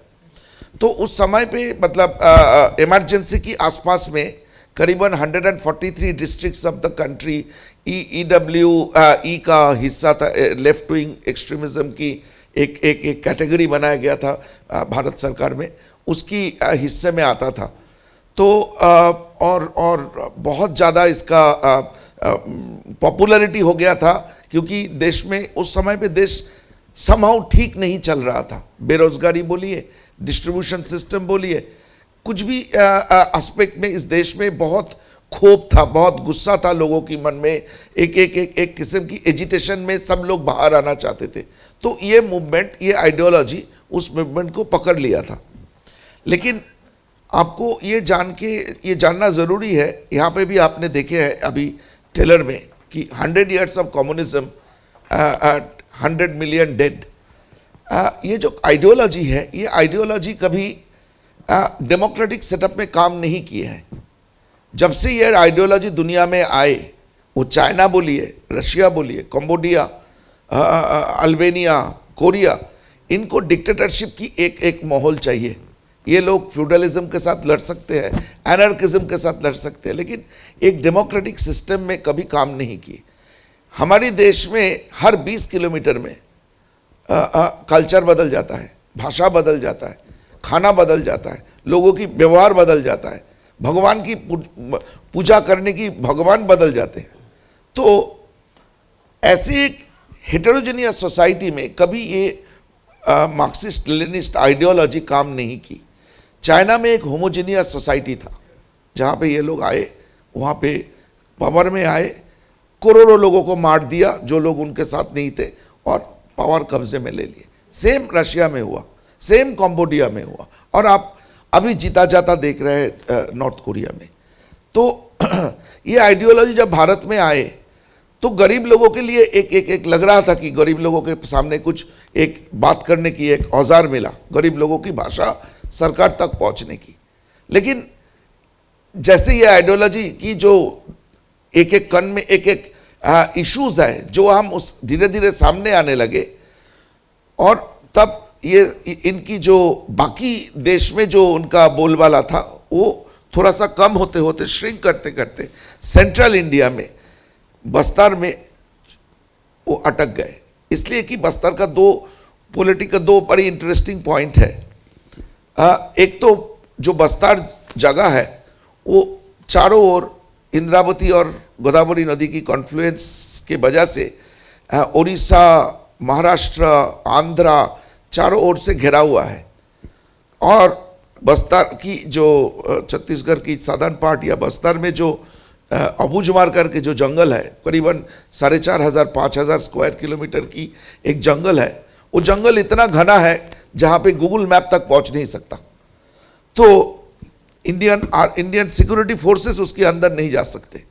तो उस समय पे मतलब इमरजेंसी की आसपास में करीबन 143 districts of the country EWE का हिस्सा था, लेफ्ट विंग एक्सट्रीमिज्म की एक कैटेगरी बनाया गया था भारत सरकार में, उसकी हिस्से में आता था। तो और बहुत ज़्यादा इसका पॉपुलैरिटी हो गया था क्योंकि देश में उस समय पे देश समहाउ ठीक नहीं चल रहा था। बेरोजगारी बोलिए, डिस्ट्रीब्यूशन सिस्टम बोलिए, कुछ भी एस्पेक्ट में इस देश में बहुत क्षोभ था, बहुत गुस्सा था लोगों की मन में, एक किस्म की एजिटेशन में सब लोग बाहर आना चाहते थे। तो ये मूवमेंट, ये आइडियोलॉजी उस मूवमेंट को पकड़ लिया था। लेकिन आपको ये जानना ज़रूरी है, यहाँ पे भी आपने देखे है अभी ट्रेलर में कि 100 years of communism, 100 million dead. ये जो आइडियोलॉजी है, ये आइडियोलॉजी कभी डेमोक्रेटिक सेटअप में काम नहीं किए हैं। जब से ये आइडियोलॉजी दुनिया में आए, वो चाइना बोलिए, रशिया बोलिए, कंबोडिया, अल्बानिया, कोरिया, इनको डिक्टेटरशिप की एक माहौल चाहिए। ये लोग फ्यूडलिज्म के साथ लड़ सकते हैं, एनार्किज्म के साथ लड़ सकते हैं, लेकिन एक डेमोक्रेटिक सिस्टम में कभी काम नहीं किए। हमारे देश में हर 20 किलोमीटर में कल्चर बदल जाता है, भाषा बदल जाता है, खाना बदल जाता है, लोगों की व्यवहार बदल जाता है, भगवान की पूजा करने की भगवान बदल जाते हैं। तो ऐसी हेटेरोजेनियस सोसाइटी में कभी ये मार्क्सिस्ट लेनिनिस्ट आइडियोलॉजी काम नहीं की। चाइना में एक होमोजेनियस सोसाइटी था, जहाँ पे ये लोग आए, वहाँ पे पावर में आए, करोड़ों लोगों को मार दिया जो लोग उनके साथ नहीं थे, और पावर कब्जे में ले लिए। सेम रशिया में हुआ, सेम कंबोडिया में हुआ, और आप अभी जीता जाता देख रहे हैं नॉर्थ कोरिया में। तो ये आइडियोलॉजी जब भारत में आए तो गरीब लोगों के लिए एक लग रहा था कि गरीब लोगों के सामने कुछ एक बात करने की एक औजार मिला, गरीब लोगों की भाषा सरकार तक पहुंचने की। लेकिन जैसे ये आइडियोलॉजी की जो एक कण में एक इश्यूज है जो हम उस धीरे धीरे सामने आने लगे, और तब ये इनकी जो बाकी देश में जो उनका बोलबाला था वो थोड़ा सा कम होते होते श्रिंक करते करते सेंट्रल इंडिया में बस्तर में वो अटक गए। इसलिए कि बस्तर का दो बड़ी इंटरेस्टिंग पॉइंट है। एक तो जो बस्तर जगह है वो चारों ओर इंद्रावती और गोदावरी नदी की कॉन्फ्लुएंस के वजह से उड़ीसा, महाराष्ट्र, आंध्रा चारों ओर से घिरा हुआ है। और बस्तर की जो छत्तीसगढ़ की साधन पार्ट या बस्तर में जो अबूझमार करके जो जंगल है, करीबन 4,500-5,000 स्क्वायर किलोमीटर की एक जंगल है। वो जंगल इतना घना है जहाँ पे गूगल मैप तक पहुँच नहीं सकता। तो इंडियन सिक्योरिटी फोर्सेस उसके अंदर नहीं जा सकते।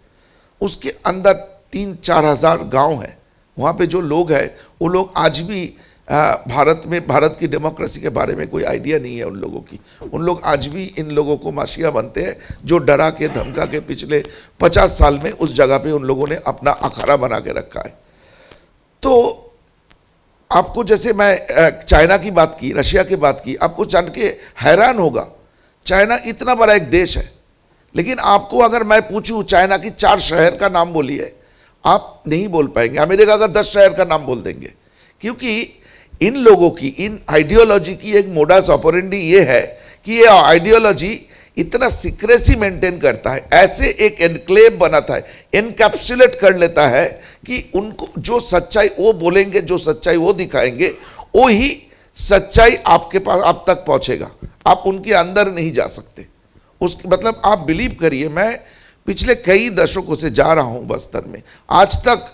उसके अंदर 3-4 हज़ार गाँव हैं। वहाँ पे जो लोग हैं वो लोग आज भी भारत की डेमोक्रेसी के बारे में कोई आइडिया नहीं है उन लोगों की। उन लोग आज भी इन लोगों को माशिया बनते हैं जो डरा के धमका के पिछले 50 साल में उस जगह पे उन लोगों ने अपना अखाड़ा बना के रखा है। तो आपको, जैसे मैं चाइना की बात की, रशिया की बात की, आपको जान के हैरान होगा चाइना इतना बड़ा एक देश है, लेकिन आपको अगर मैं पूछूं चाइना की 4 शहर का नाम बोलिए, आप नहीं बोल पाएंगे। अमेरिका का 10 शहर का नाम बोल देंगे, क्योंकि इन लोगों की, इन आइडियोलॉजी की एक मोडास ऑपरेंडी ये है कि ये आइडियोलॉजी इतना सीक्रेसी मेंटेन करता है, ऐसे एक एनक्लेव बनाता है, एनकैप्सुलेट कर लेता है कि उनको जो सच्चाई वो बोलेंगे, जो सच्चाई वो दिखाएंगे, वो ही सच्चाई आपके पास, आप तक पहुंचेगा। आप उनके अंदर नहीं जा सकते। उसकी मतलब आप बिलीव करिए, मैं पिछले कई दशकों से जा रहा हूं बस्तर में, आज तक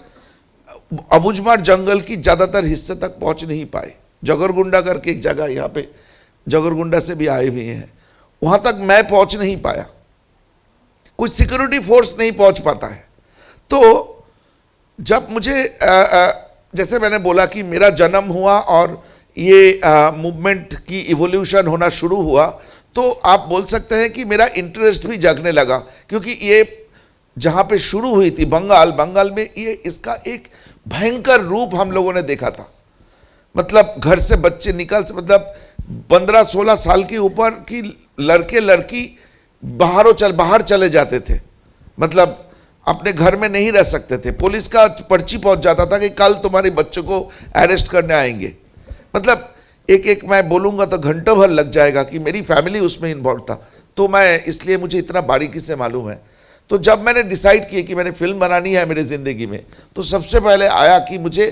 अबूझमार जंगल की ज़्यादातर हिस्से तक पहुंच नहीं पाए। जगरगुंडा करके एक जगह, यहाँ पे जगरगुंडा से भी आए हुए हैं, वहाँ तक मैं पहुंच नहीं पाया। कुछ सिक्योरिटी फोर्स नहीं पहुंच पाता है। तो जब मुझे जैसे मैंने बोला कि मेरा जन्म हुआ और ये मूवमेंट की इवोल्यूशन होना शुरू हुआ, तो आप बोल सकते हैं कि मेरा इंटरेस्ट भी जगने लगा, क्योंकि ये जहाँ पे शुरू हुई थी बंगाल में, ये इसका एक भयंकर रूप हम लोगों ने देखा था। मतलब घर से बच्चे मतलब 15-16 साल के ऊपर की लड़के लड़की बाहर चले जाते थे। मतलब अपने घर में नहीं रह सकते थे। पुलिस का पर्ची पहुंच जाता था कि कल तुम्हारे बच्चों को अरेस्ट करने आएंगे। मतलब एक मैं बोलूँगा तो घंटों भर लग जाएगा कि मेरी फैमिली उसमें इन्वॉल्व था। तो मैं, इसलिए मुझे इतना बारीकी से मालूम है। तो जब मैंने डिसाइड किया कि मैंने फिल्म बनानी है मेरी ज़िंदगी में, तो सबसे पहले आया कि मुझे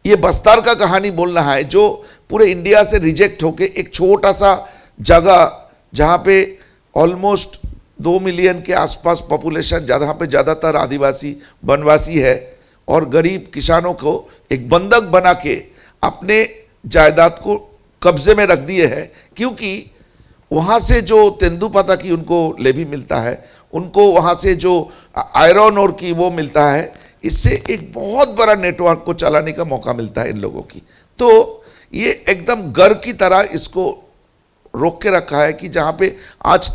ये बस्तर का कहानी बोलना है, जो पूरे इंडिया से रिजेक्ट होके एक छोटा सा जगह जहाँ पे ऑलमोस्ट 2 मिलियन के आसपास पॉपुलेशन, जहाँ पे ज़्यादातर आदिवासी वनवासी है, और गरीब किसानों को एक बंधक बना के अपने जायदाद को कब्जे में रख दिए हैं। क्योंकि वहाँ से जो तेंदुपत्ता की उनको लेवी मिलता है, उनको वहाँ से जो आयरन और की वो मिलता है, इससे एक बहुत बड़ा नेटवर्क को चलाने का मौका मिलता है इन लोगों की। तो ये एकदम घर की तरह इसको रोक के रखा है कि जहाँ पे आज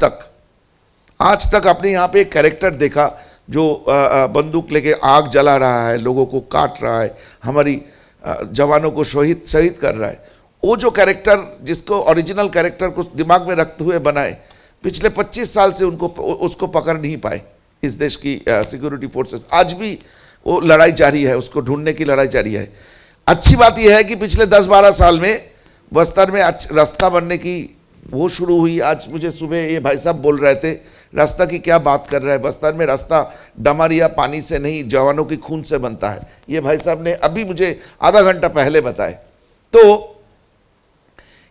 तक आपने यहाँ पे एक कैरेक्टर देखा जो बंदूक लेके आग जला रहा है, लोगों को काट रहा है, हमारी जवानों को शहीद कर रहा है। वो जो कैरेक्टर, जिसको ओरिजिनल कैरेक्टर को दिमाग में रखते हुए बनाए, पिछले 25 साल से उसको पकड़ नहीं पाए इस देश की सिक्योरिटी फोर्सेस। आज भी वो लड़ाई जारी है, उसको ढूंढने की लड़ाई जारी है। अच्छी बात यह है कि पिछले 10-12 साल में बस्तर में रास्ता बनने की वो शुरू हुई। आज मुझे सुबह ये भाई साहब बोल रहे थे रास्ता की क्या बात कर रहा है, बस्तर में रास्ता डमरिया पानी से नहीं जवानों की खून से बनता है, ये भाई साहब ने अभी मुझे आधा घंटा पहले बताए। तो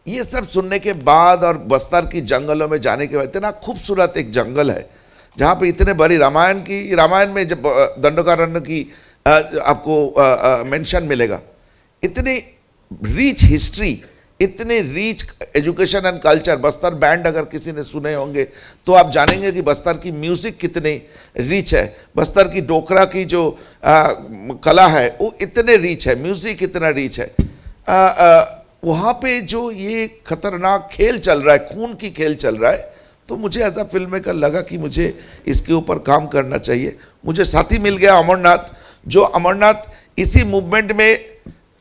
ये सब सुनने के बाद और बस्तर की जंगलों में जाने के बाद, इतना खूबसूरत एक जंगल है जहाँ पे इतने बड़ी रामायण में जब दंडकारण्य की आपको मेंशन मिलेगा, इतनी रीच हिस्ट्री, इतने reach education and culture. Bastar band अगर किसी ने सुने होंगे तो आप जानेंगे कि बस्तर की म्यूजिक कितने रीच है, बस्तर की डोकरा की जो कला है वो इतने रीच है, म्यूजिक इतना रीच है। वहाँ पे जो ये खतरनाक खेल चल रहा है, खून की खेल चल रहा है, तो मुझे एज अ फिल्म मेकर लगा कि मुझे इसके ऊपर काम करना चाहिए। मुझे साथी मिल गया अमरनाथ, जो अमरनाथ इसी मूवमेंट में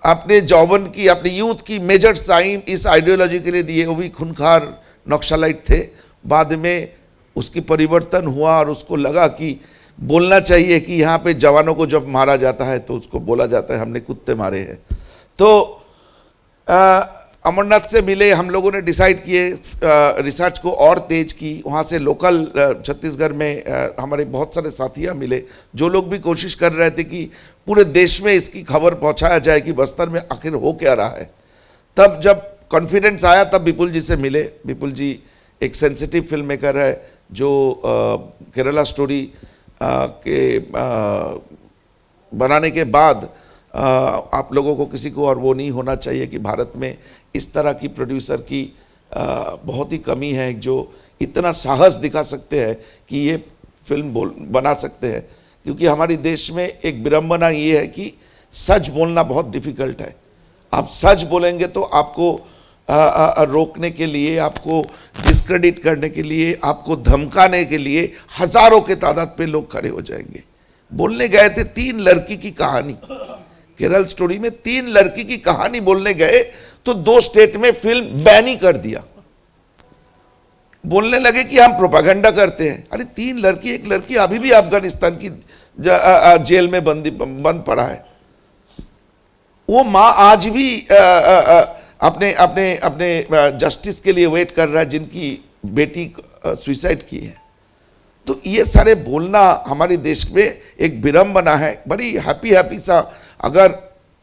अपने जौवन की, अपनी यूथ की मेजर टाइम इस आइडियोलॉजी के लिए दिए। वो भी खूनखार नक्सलाइट थे, बाद में उसकी परिवर्तन हुआ और उसको लगा कि बोलना चाहिए कि यहाँ पे जवानों को जब मारा जाता है तो उसको बोला जाता है हमने कुत्ते मारे हैं। तो अमरनाथ से मिले, हम लोगों ने डिसाइड किए, रिसर्च को और तेज की। वहाँ से लोकल छत्तीसगढ़ में हमारे बहुत सारे साथियाँ मिले जो लोग भी कोशिश कर रहे थे कि पूरे देश में इसकी खबर पहुँचाया जाए कि बस्तर में आखिर हो क्या रहा है। तब जब कॉन्फिडेंस आया तब विपुल जी से मिले। विपुल जी एक सेंसिटिव फिल्म मेकर है जो केरला स्टोरी के बनाने के बाद आप लोगों को किसी को और वो नहीं होना चाहिए कि भारत में इस तरह की प्रोड्यूसर की बहुत ही कमी है जो इतना साहस दिखा सकते हैं कि ये फिल्म बना सकते हैं। क्योंकि हमारे देश में एक विडंबना ये है कि सच बोलना बहुत डिफ़िकल्ट है। आप सच बोलेंगे तो आपको रोकने के लिए, आपको डिस्क्रेडिट करने के लिए, आपको धमकाने के लिए हज़ारों के तादाद पे लोग खड़े हो जाएंगे। बोलने गए थे 3 लड़की की कहानी, केरल स्टोरी में 3 लड़की की कहानी बोलने गए तो 2 स्टेट में फिल्म बैन ही कर दिया। बोलने लगे कि हम प्रोपागेंडा करते हैं। अरे 3 लड़की, एक लड़की अभी भी अफगानिस्तान की जेल में बंद पड़ा है। वो माँ आज भी अपने अपने अपने जस्टिस के लिए वेट कर रहा है जिनकी बेटी सुसाइड की है। तो ये सारे बोलना हमारे देश में एक विडंबना है। बड़ी हैप्पी सा, अगर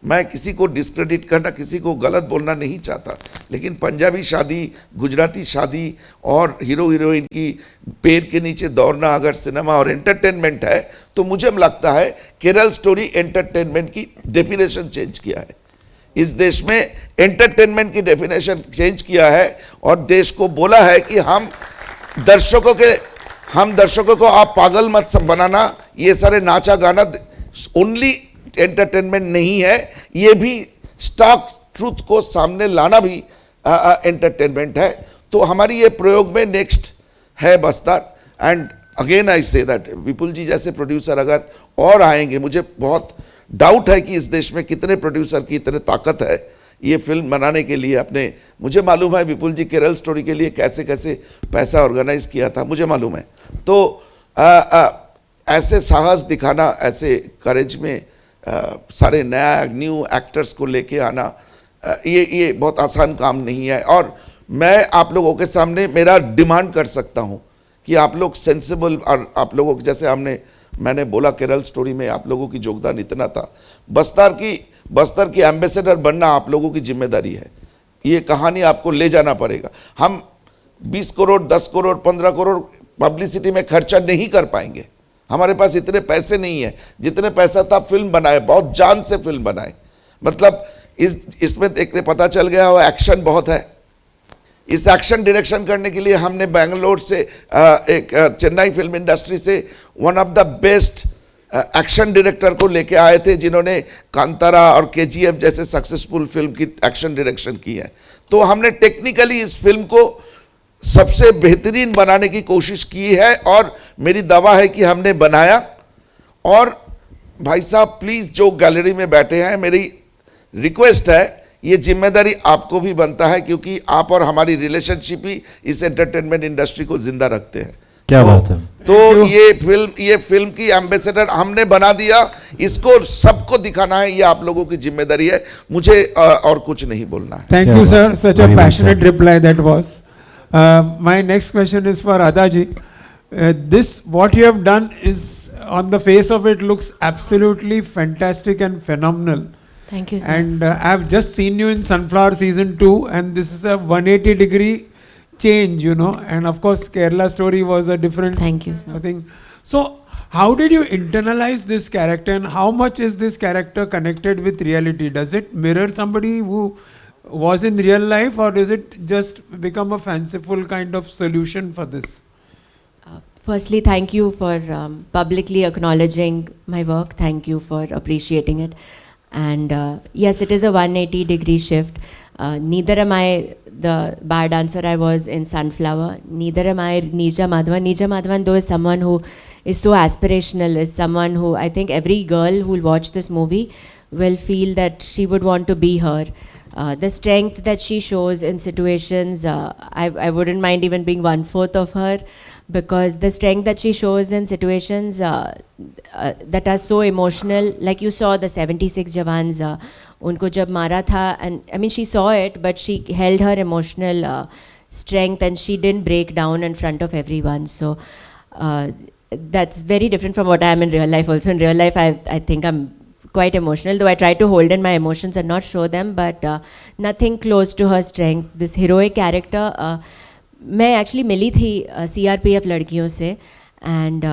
मैं किसी को डिस्क्रेडिट करना, किसी को गलत बोलना नहीं चाहता, लेकिन पंजाबी शादी, गुजराती शादी और हीरो हीरोइन की पैर के नीचे दौड़ना अगर सिनेमा और एंटरटेनमेंट है तो मुझे लगता है केरल स्टोरी एंटरटेनमेंट की डेफिनेशन चेंज किया है। इस देश में एंटरटेनमेंट की डेफिनेशन चेंज किया है और देश को बोला है कि हम दर्शकों को आप पागल मत बनाना, ये सारे नाचा गाना ओनली एंटरटेनमेंट नहीं है, ये भी स्टॉक ट्रूथ को सामने लाना भी एंटरटेनमेंट है। तो हमारी ये प्रयोग में नेक्स्ट है Bastar. And again I say that विपुल जी जैसे प्रोड्यूसर अगर और आएंगे, मुझे बहुत डाउट है कि इस देश में कितने प्रोड्यूसर की इतने ताकत है ये फिल्म बनाने के लिए। अपने मुझे मालूम है विपुल जी केरल स्टोरी के लिए कैसे कैसे पैसा ऑर्गेनाइज किया था, मुझे मालूम है। तो ऐसे साहस दिखाना, ऐसे करेज में सारे न्यू एक्टर्स को लेके आना, ये बहुत आसान काम नहीं है। और मैं आप लोगों के सामने मेरा डिमांड कर सकता हूँ कि आप लोग सेंसिबल, और आप लोगों के जैसे मैंने बोला केरल स्टोरी में आप लोगों की योगदान इतना था। बस्तर की एम्बेसडर बनना आप लोगों की जिम्मेदारी है। ये कहानी आपको ले जाना पड़ेगा। हम 20 करोड़, 10 करोड़, 15 करोड़ पब्लिसिटी में खर्चा नहीं कर पाएंगे। हमारे पास इतने पैसे नहीं है। जितने पैसा था फिल्म बनाए, बहुत जान से फिल्म बनाए। मतलब इसमें देखने पता चल गया हो एक्शन बहुत है। इस एक्शन डायरेक्शन करने के लिए हमने बेंगलोर से एक चेन्नई फिल्म इंडस्ट्री से one of the best action director को लेके आए थे जिन्होंने कांतारा और केजीएफ जैसे सक्सेसफुल फिल्म की एक्शन डायरेक्शन की है। तो हमने टेक्निकली इस फिल्म को सबसे बेहतरीन बनाने की कोशिश की है और मेरी दावा है कि हमने बनाया। और भाई साहब प्लीज़ जो गैलरी में बैठे हैं, मेरी रिक्वेस्ट है, ये जिम्मेदारी आपको भी बनता है क्योंकि आप और हमारी रिलेशनशिप ही इस एंटरटेनमेंट इंडस्ट्री को जिंदा रखते हैं। क्या बात है। तो ये फिल्म की एम्बेसडर हमने बना दिया, इसको सबको दिखाना है, ये आप लोगों की जिम्मेदारी है। मुझे और कुछ नहीं बोलना है। Thank you, sir. Such a passionate reply that was. My next question is for Ada ji. this what you have done is, on the face of it, looks absolutely fantastic and phenomenal. Thank you, sir. And I've just seen you in Sunflower season 2, and this is a 180-degree change, you know. And of course, Kerala Story was a different Thank you, sir. thing. So, how did you internalize this character, and how much is this character connected with reality? Does it mirror somebody who was in real life, or does it just become a fanciful kind of solution for this? Firstly, thank you for publicly acknowledging my work. Thank you for appreciating it. And yes, it is a 180-degree shift. Neither am I the bar dancer I was in Sunflower. Neither am I Neerja Madhavan. Neerja Madhavan, though, is someone who is so aspirational, is someone who I think every girl who will watch this movie will feel that she would want to be her. The strength that she shows in situations, I wouldn't mind even being 1/4 of her, because the strength that she shows in situations that are so emotional, like you saw the 76 Jawans, unko jab mara tha, and I mean she saw it, but she held her emotional strength and she didn't break down in front of everyone. So that's very different from what I am in real life also. In real life, I think I'm quite emotional, though I try to hold in my emotions and not show them, but nothing close to her strength. This heroic character, मैं actually मिली थी CRPF लड़कियों से, and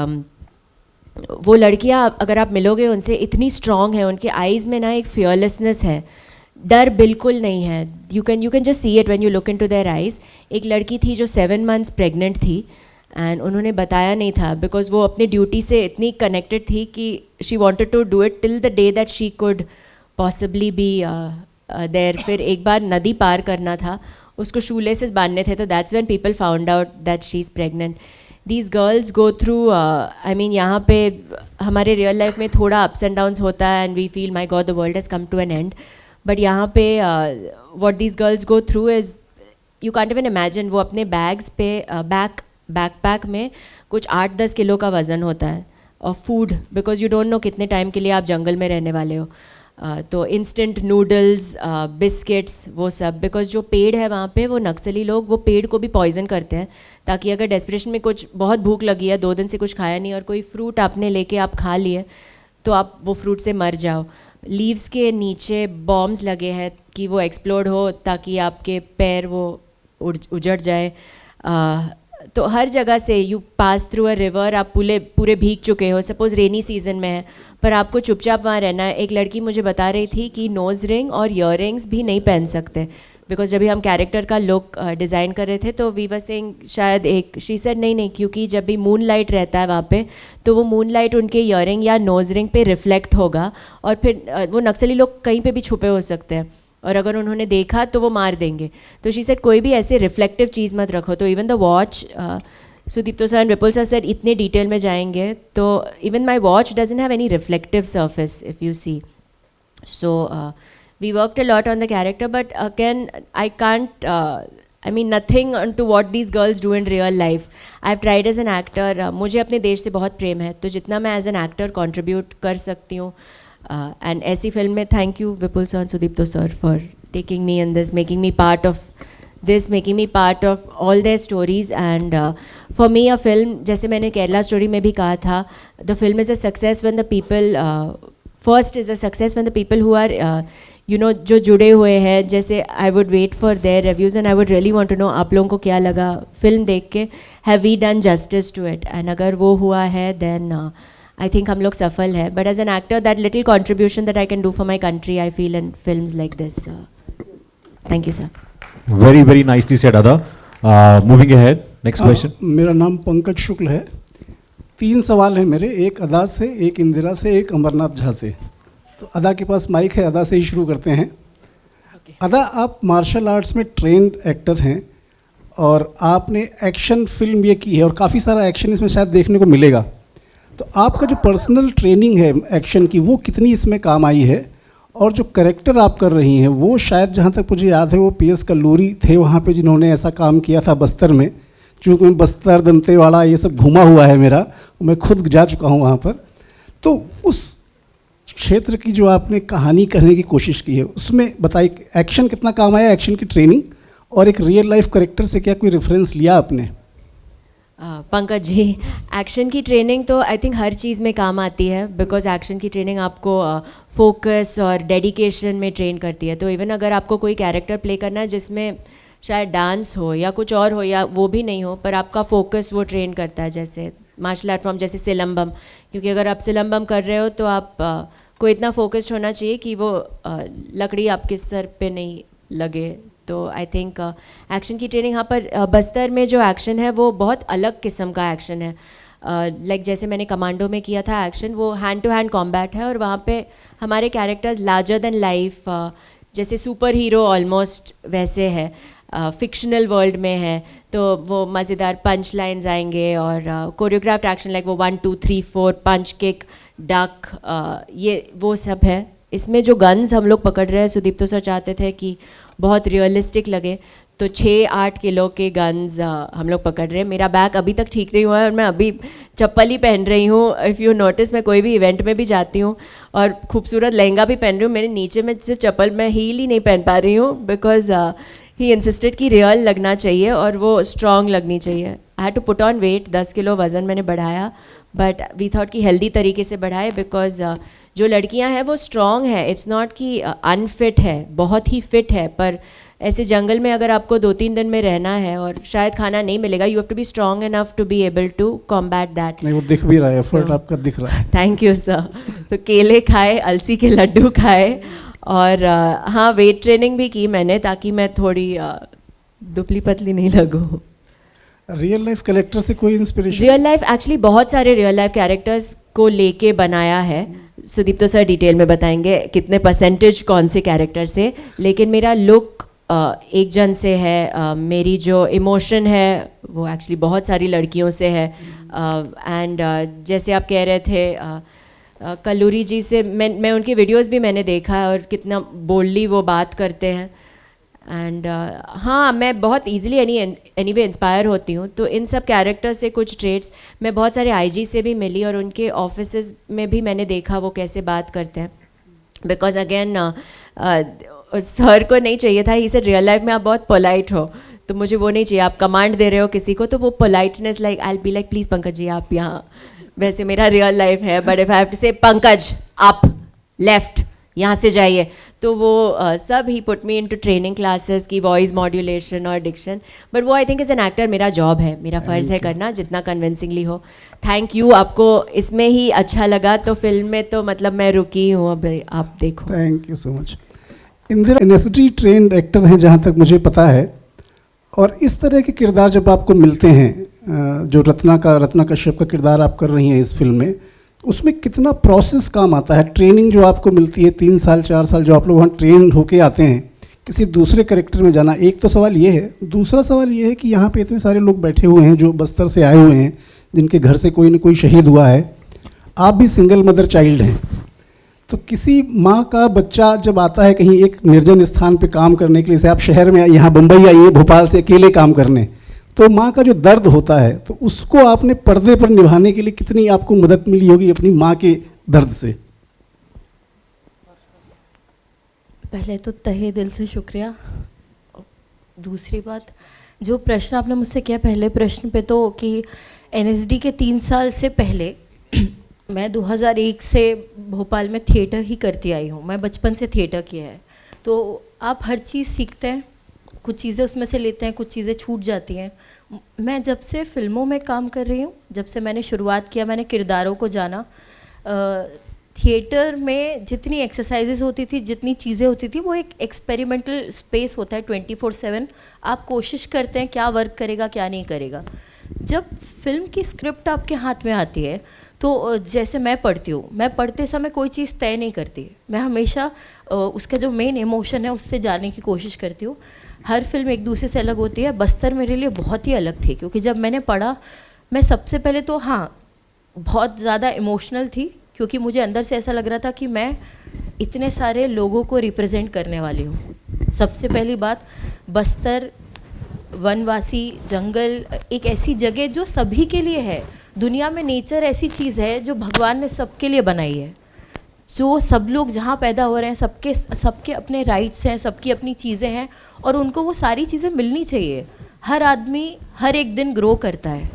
वो लड़कियां अगर आप मिलोगे उनसे इतनी स्ट्रॉन्ग है, उनके आईज़ में ना एक फियरलेसनेस है, डर बिल्कुल नहीं है. You can just see it when you look into their eyes. एक लड़की थी जो 7 months प्रेग्नेंट थी, एंड उन्होंने बताया नहीं था बिकॉज वो अपनी ड्यूटी से इतनी कनेक्टेड थी कि she wanted to do it till the day that she could possibly be there. फिर एक बार नदी पार करना था, उसको शूलेसेस बांधने थे, तो that's when people found out that she is pregnant. These girls go through, I mean यहाँ पे हमारे रियल लाइफ में थोड़ा अप्स एंड डाउन्स होता है and we feel my god the world has come to an end, but यहाँ पे what these girls go through is you can't even imagine. वो अपने बैग्स पे बैकपैक में कुछ 8-10 किलो का वज़न होता है और food, because you don't know कितने टाइम के लिए आप जंगल में रहने वाले हो. तो इंस्टेंट नूडल्स, बिस्किट्स, वो सब, बिकॉज जो पेड़ है वहाँ पे वो नक्सली लोग वो पेड़ को भी पॉइजन करते हैं, ताकि अगर डेस्परेशन में कुछ बहुत भूख लगी है, 2 दिन से कुछ खाया नहीं और कोई फ्रूट आपने लेके आप खा लिए तो आप वो फ्रूट से मर जाओ. लीव्स के नीचे बॉम्ब्स लगे हैं कि वो एक्सप्लोड हो ताकि आपके पैर वो उजड़ जाए. तो हर जगह से you pass through a river, आप पूरे भीग चुके हो, सपोज़ रेनी सीजन में है, पर आपको चुपचाप वहाँ रहना है. एक लड़की मुझे बता रही थी कि नोज़ रिंग और ईयरिंग्स भी नहीं पहन सकते, बिकॉज जब भी हम कैरेक्टर का लुक डिज़ाइन कर रहे थे तो वी वर सेइंग शायद एक, शी सेड नहीं, क्योंकि जब भी मून लाइट रहता है वहाँ पे तो वो मून लाइट उनके ईयरिंग या नोज़ रिंग पे रिफ्लेक्ट होगा और फिर वो नक्सली लोग कहीं पे भी छुपे हो सकते हैं और अगर उन्होंने देखा तो वो मार देंगे. तो शी सेड कोई भी ऐसे रिफ्लेक्टिव चीज़ मत रखो. तो even the watch, Sudipto sir and Vipul sir इतने डिटेल में जाएंगे तो even my watch doesn't have any reflective surface if you see. So we worked a lot on the character, but again I can't, I mean nothing to what these girls do in real life. I've tried as an actor. मुझे अपने देश से बहुत प्रेम है, तो जितना मैं as an actor contribute कर सकती हूँ एंड ऐसी फिल्म में thank you Vipul sir, Sudipto sir for taking me in this, making me part of this, making me part of all their stories. And for me a film, जैसे मैंने Kerala story में भी कहा था, the film is a success when the people, first is a success when the people who are you know जो जुड़े हुए हैं, जैसे I would wait for their reviews and I would really want to know आप लोगों को क्या लगा फिल्म देख के, have we done justice to it, and अगर वो हुआ है then I think हम लोग सफल है. But as an actor, that little contribution that I can do for my country, I feel in films like this. Thank you sir. Very, very nicely said, Ada. Moving ahead, next question. मेरा नाम पंकज शुक्ल है. 3 सवाल हैं मेरे, एक अदा से, एक इंदिरा से, एक अमरनाथ झा से. तो अदा के पास माइक है, अदा से ही शुरू करते हैं. अदा, आप मार्शल आर्ट्स में ट्रेंड एक्टर हैं और आपने एक्शन फिल्म ये की है और काफ़ी सारा एक्शन इसमें शायद देखने को मिलेगा. तो आपका जो पर्सनल ट्रेनिंग है एक्शन की, वो कितनी इसमें काम आई है? और जो करेक्टर आप कर रही हैं वो शायद, जहाँ तक मुझे याद है, वो PS कल्लूरी थे वहाँ पे जिन्होंने ऐसा काम किया था बस्तर में. चूँकि मैं बस्तर, दंतेवाड़ा ये सब घुमा हुआ है मेरा, मैं खुद जा चुका हूँ वहाँ पर. तो उस क्षेत्र की जो आपने कहानी कहने की कोशिश की है उसमें बताइए एक्शन कितना काम आया, एक्शन की ट्रेनिंग, और एक रियल लाइफ करेक्टर से क्या कोई रेफरेंस लिया आपने? पंकज जी, एक्शन की ट्रेनिंग तो आई थिंक हर चीज़ में काम आती है, बिकॉज एक्शन की ट्रेनिंग आपको फोकस और डेडिकेशन में ट्रेन करती है. तो इवन अगर आपको कोई कैरेक्टर प्ले करना है जिसमें शायद डांस हो या कुछ और हो या वो भी नहीं हो, पर आपका फोकस वो ट्रेन करता है. जैसे मार्शल आर्ट फॉर्म जैसे सिलम्बम, क्योंकि अगर आप सिलम्बम कर रहे हो तो आप को इतना फोकस्ड होना चाहिए कि वो लकड़ी आपके सर पे नहीं लगे. तो आई थिंक एक्शन की ट्रेनिंग यहाँ पर बस्तर में जो एक्शन है वो बहुत अलग किस्म का एक्शन है. लाइक जैसे मैंने कमांडो में किया था एक्शन, वो हैंड टू हैंड कॉम्बैट है और वहाँ पे हमारे कैरेक्टर्स लार्जर देन लाइफ, जैसे सुपर हीरो ऑलमोस्ट वैसे है, फिक्शनल वर्ल्ड में है. तो वो मज़ेदार पंच लाइन्स आएंगे और कोरियोग्राफ्ड एक्शन लाइक वो 1 2 3 4 पंच किक डक, ये वो सब है. इसमें जो गन्स हम लोग पकड़ रहे हैं, सुदीप तो सर चाहते थे कि बहुत रियलिस्टिक लगे, तो 6-8 किलो के गन्स हम लोग पकड़ रहे हैं. मेरा बैग अभी तक ठीक नहीं हुआ है और मैं अभी चप्पल ही पहन रही हूँ. इफ़ यू नोटिस, मैं कोई भी इवेंट में भी जाती हूँ और खूबसूरत लहंगा भी पहन रही हूँ, मेरे नीचे में सिर्फ चप्पल, मैं हील ही नहीं पहन पा रही हूँ, बिकॉज ही इंसिस्टेड कि रियल लगना चाहिए और वो स्ट्रॉन्ग लगनी चाहिए. I had to put on weight, 10 kilo वज़न मैंने बढ़ाया, बट वी थॉट कि हेल्दी तरीके से बढ़ाए, बिकॉज जो लड़कियां हैं वो स्ट्रॉन्ग है. इट्स नॉट कि अनफिट है, बहुत ही फिट है, पर ऐसे जंगल में अगर आपको 2-3 दिन में रहना है और शायद खाना नहीं मिलेगा, you have to be strong enough to be able to combat that. नहीं, वो दिख भी रहा है, एफर्ट आपका दिख रहा है. Thank you sir. तो केले खाए, अलसी के लड्डू खाए और हाँ, वेट ट्रेनिंग भी की मैंने, ताकि मैं थोड़ी दुबली पतली नहीं लगूँ. रियल लाइफ कैरेक्टर से कोई इंस्पिरेशन? रियल लाइफ एक्चुअली बहुत सारे रियल लाइफ कैरेक्टर्स को लेके बनाया है. सुदीप तो सर डिटेल में बताएंगे कितने परसेंटेज कौन से कैरेक्टर से, लेकिन मेरा लुक एक जन से है, मेरी जो इमोशन है वो एक्चुअली बहुत सारी लड़कियों से है. एंड जैसे आप कह रहे थे कल्लूरी जी से, मैं उनकी वीडियोस भी मैंने देखा है और कितना बोल्डली वो बात करते हैं. एंड हाँ, मैं बहुत ईजिली एनीवे इंस्पायर होती हूँ. तो इन सब कैरेक्टर से कुछ ट्रेड्स, मैं बहुत सारे आईजी से भी मिली और उनके ऑफिसेज में भी मैंने देखा वो कैसे बात करते हैं. बिकॉज अगेन सर को नहीं चाहिए था, इसे रियल लाइफ में आप बहुत पोलाइट हो, तो मुझे वो नहीं चाहिए. आप कमांड दे रहे हो किसी को, तो वो politeness, like I will be like please Pankaj ji आप यहाँ, वैसे मेरा रियल लाइफ है. But if I have to say Pankaj up left, यहाँ से जाइए, तो वो सब ही put me into training classes की वॉइस मॉड्यूलेशन और डिक्शन. बट वो I think as an actor मेरा जॉब है, मेरा फ़र्ज़ है करना, जितना कन्विंसिंगली हो. Thank you. आपको इसमें ही अच्छा लगा तो फिल्म में तो मतलब मैं रुकी हूँ, अब आप देखो. Thank you so much. Indira NSD trained actor हैं जहाँ तक मुझे पता है, और इस तरह के किरदार जब आपको मिलते हैं, जो रत्ना कश्यप का किरदार आप कर रही हैं इस फिल्म में, उसमें कितना प्रोसेस काम आता है? ट्रेनिंग जो आपको मिलती है 3 साल 4 साल जो आप लोग वहाँ ट्रेन होके आते हैं, किसी दूसरे कैरेक्टर में जाना, एक तो सवाल ये है. दूसरा सवाल ये है कि यहाँ पे इतने सारे लोग बैठे हुए हैं जो बस्तर से आए हुए हैं, जिनके घर से कोई न कोई शहीद हुआ है. आप भी सिंगल मदर चाइल्ड हैं, तो किसी माँ का बच्चा जब आता है कहीं एक निर्जन स्थान पे काम करने के लिए, जैसे आप शहर में यहाँ बम्बई आई है भोपाल से अकेले काम करने, तो माँ का जो दर्द होता है, तो उसको आपने पर्दे पर निभाने के लिए कितनी आपको मदद मिली होगी अपनी माँ के दर्द से? पहले तो तहे दिल से शुक्रिया. दूसरी बात, जो प्रश्न आपने मुझसे किया पहले प्रश्न पे, तो कि एनएसडी के 3 साल से पहले मैं 2001 से भोपाल में थिएटर ही करती आई हूँ. मैं बचपन से थिएटर किया है, तो आप हर चीज़ सीखते हैं, कुछ चीज़ें उसमें से लेते हैं, कुछ चीज़ें छूट जाती हैं. मैं जब से फिल्मों में काम कर रही हूँ, जब से मैंने शुरुआत किया, मैंने किरदारों को जाना. थिएटर में जितनी एक्सरसाइजेज होती थी, जितनी चीज़ें होती थी, वो एक एक्सपेरिमेंटल स्पेस होता है 24/7. आप कोशिश करते हैं क्या वर्क करेगा क्या नहीं करेगा. जब फिल्म की स्क्रिप्ट आपके हाथ में आती है, तो जैसे मैं पढ़ती हूँ, मैं पढ़ते समय कोई चीज़ तय नहीं करती. मैं हमेशा उसका जो मेन इमोशन है उससे जाने की कोशिश करती हूँ. हर फिल्म एक दूसरे से अलग होती है. बस्तर मेरे लिए बहुत ही अलग थी, क्योंकि जब मैंने पढ़ा, मैं सबसे पहले तो हाँ बहुत ज़्यादा इमोशनल थी, क्योंकि मुझे अंदर से ऐसा लग रहा था कि मैं इतने सारे लोगों को रिप्रेजेंट करने वाली हूँ. सबसे पहली बात, बस्तर वनवासी जंगल एक ऐसी जगह जो सभी के लिए है. दुनिया में नेचर ऐसी चीज़ है जो भगवान ने सबके लिए बनाई है. जो सब लोग जहाँ पैदा हो रहे हैं, सबके अपने राइट्स हैं, सबकी अपनी चीज़ें हैं, और उनको वो सारी चीज़ें मिलनी चाहिए. हर आदमी हर एक दिन ग्रो करता है.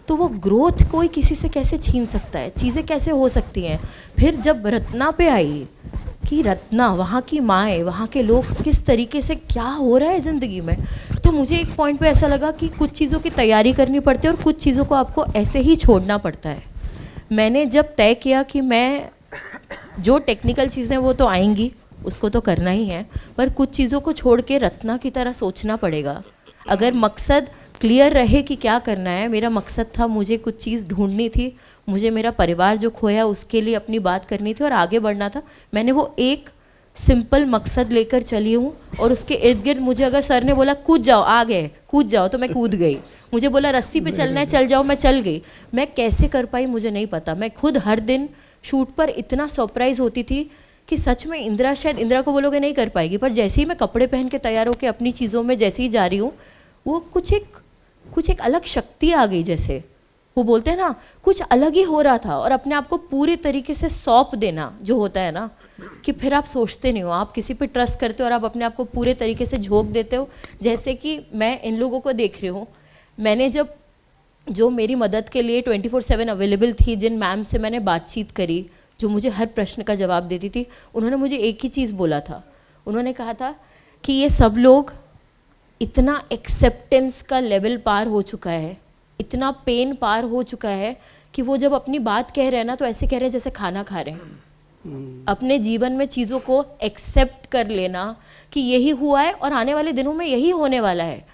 तो वो ग्रोथ कोई किसी से कैसे छीन सकता है, चीज़ें कैसे हो सकती हैं। फिर जब रत्ना पे आई कि रत्ना वहाँ की माँ, वहाँ के लोग किस तरीके से क्या हो रहा है ज़िंदगी में, तो मुझे एक पॉइंट पे ऐसा लगा कि कुछ चीज़ों की तैयारी करनी पड़ती है और कुछ चीज़ों को आपको ऐसे ही छोड़ना पड़ता है। मैंने जब तय किया कि मैं जो टेक्निकल चीज़ें वो तो आएंगी, उसको तो करना ही है, पर कुछ चीज़ों को छोड़ के रत्ना की तरह सोचना पड़ेगा। अगर मकसद क्लियर रहे कि क्या करना है, मेरा मकसद था मुझे कुछ चीज़ ढूंढनी थी, मुझे मेरा परिवार जो खोया उसके लिए अपनी बात करनी थी और आगे बढ़ना था। मैंने वो एक सिंपल मकसद लेकर चली हूँ और उसके इर्द गिर्द मुझे अगर सर ने बोला कूद जाओ, आ गए कूद जाओ, तो मैं कूद गई। मुझे बोला रस्सी पे चलना है चल जाओ, मैं चल गई। मैं कैसे कर पाई मुझे नहीं पता। मैं खुद हर दिन शूट पर इतना सरप्राइज़ होती थी कि सच में इंदिरा, शायद इंदिरा को बोलोगे नहीं कर पाएगी, पर जैसे ही मैं कपड़े पहन के तैयार होकर अपनी चीज़ों में जैसे ही जा रही हूँ, वो कुछ एक अलग शक्ति आ गई। जैसे वो बोलते हैं ना, कुछ अलग ही हो रहा था। और अपने आप को पूरे तरीके से सौंप देना जो होता है ना, कि फिर आप सोचते नहीं हो, आप किसी पे ट्रस्ट करते हो और आप अपने आप को पूरे तरीके से झोंक देते हो। जैसे कि मैं इन लोगों को देख रही हूँ, मैंने जब जो मेरी मदद के लिए 24/7 अवेलेबल थी, जिन मैम से मैंने बातचीत करी, जो मुझे हर प्रश्न का जवाब देती थी, उन्होंने मुझे एक ही चीज़ बोला था। उन्होंने कहा था कि ये सब लोग इतना एक्सेप्टेंस का लेवल पार हो चुका है, इतना पेन पार हो चुका है कि वो जब अपनी बात कह रहे हैं ना, तो ऐसे कह रहे हैं जैसे खाना खा रहे हैं। अपने जीवन में चीज़ों को एक्सेप्ट कर लेना कि यही हुआ है और आने वाले दिनों में यही होने वाला है।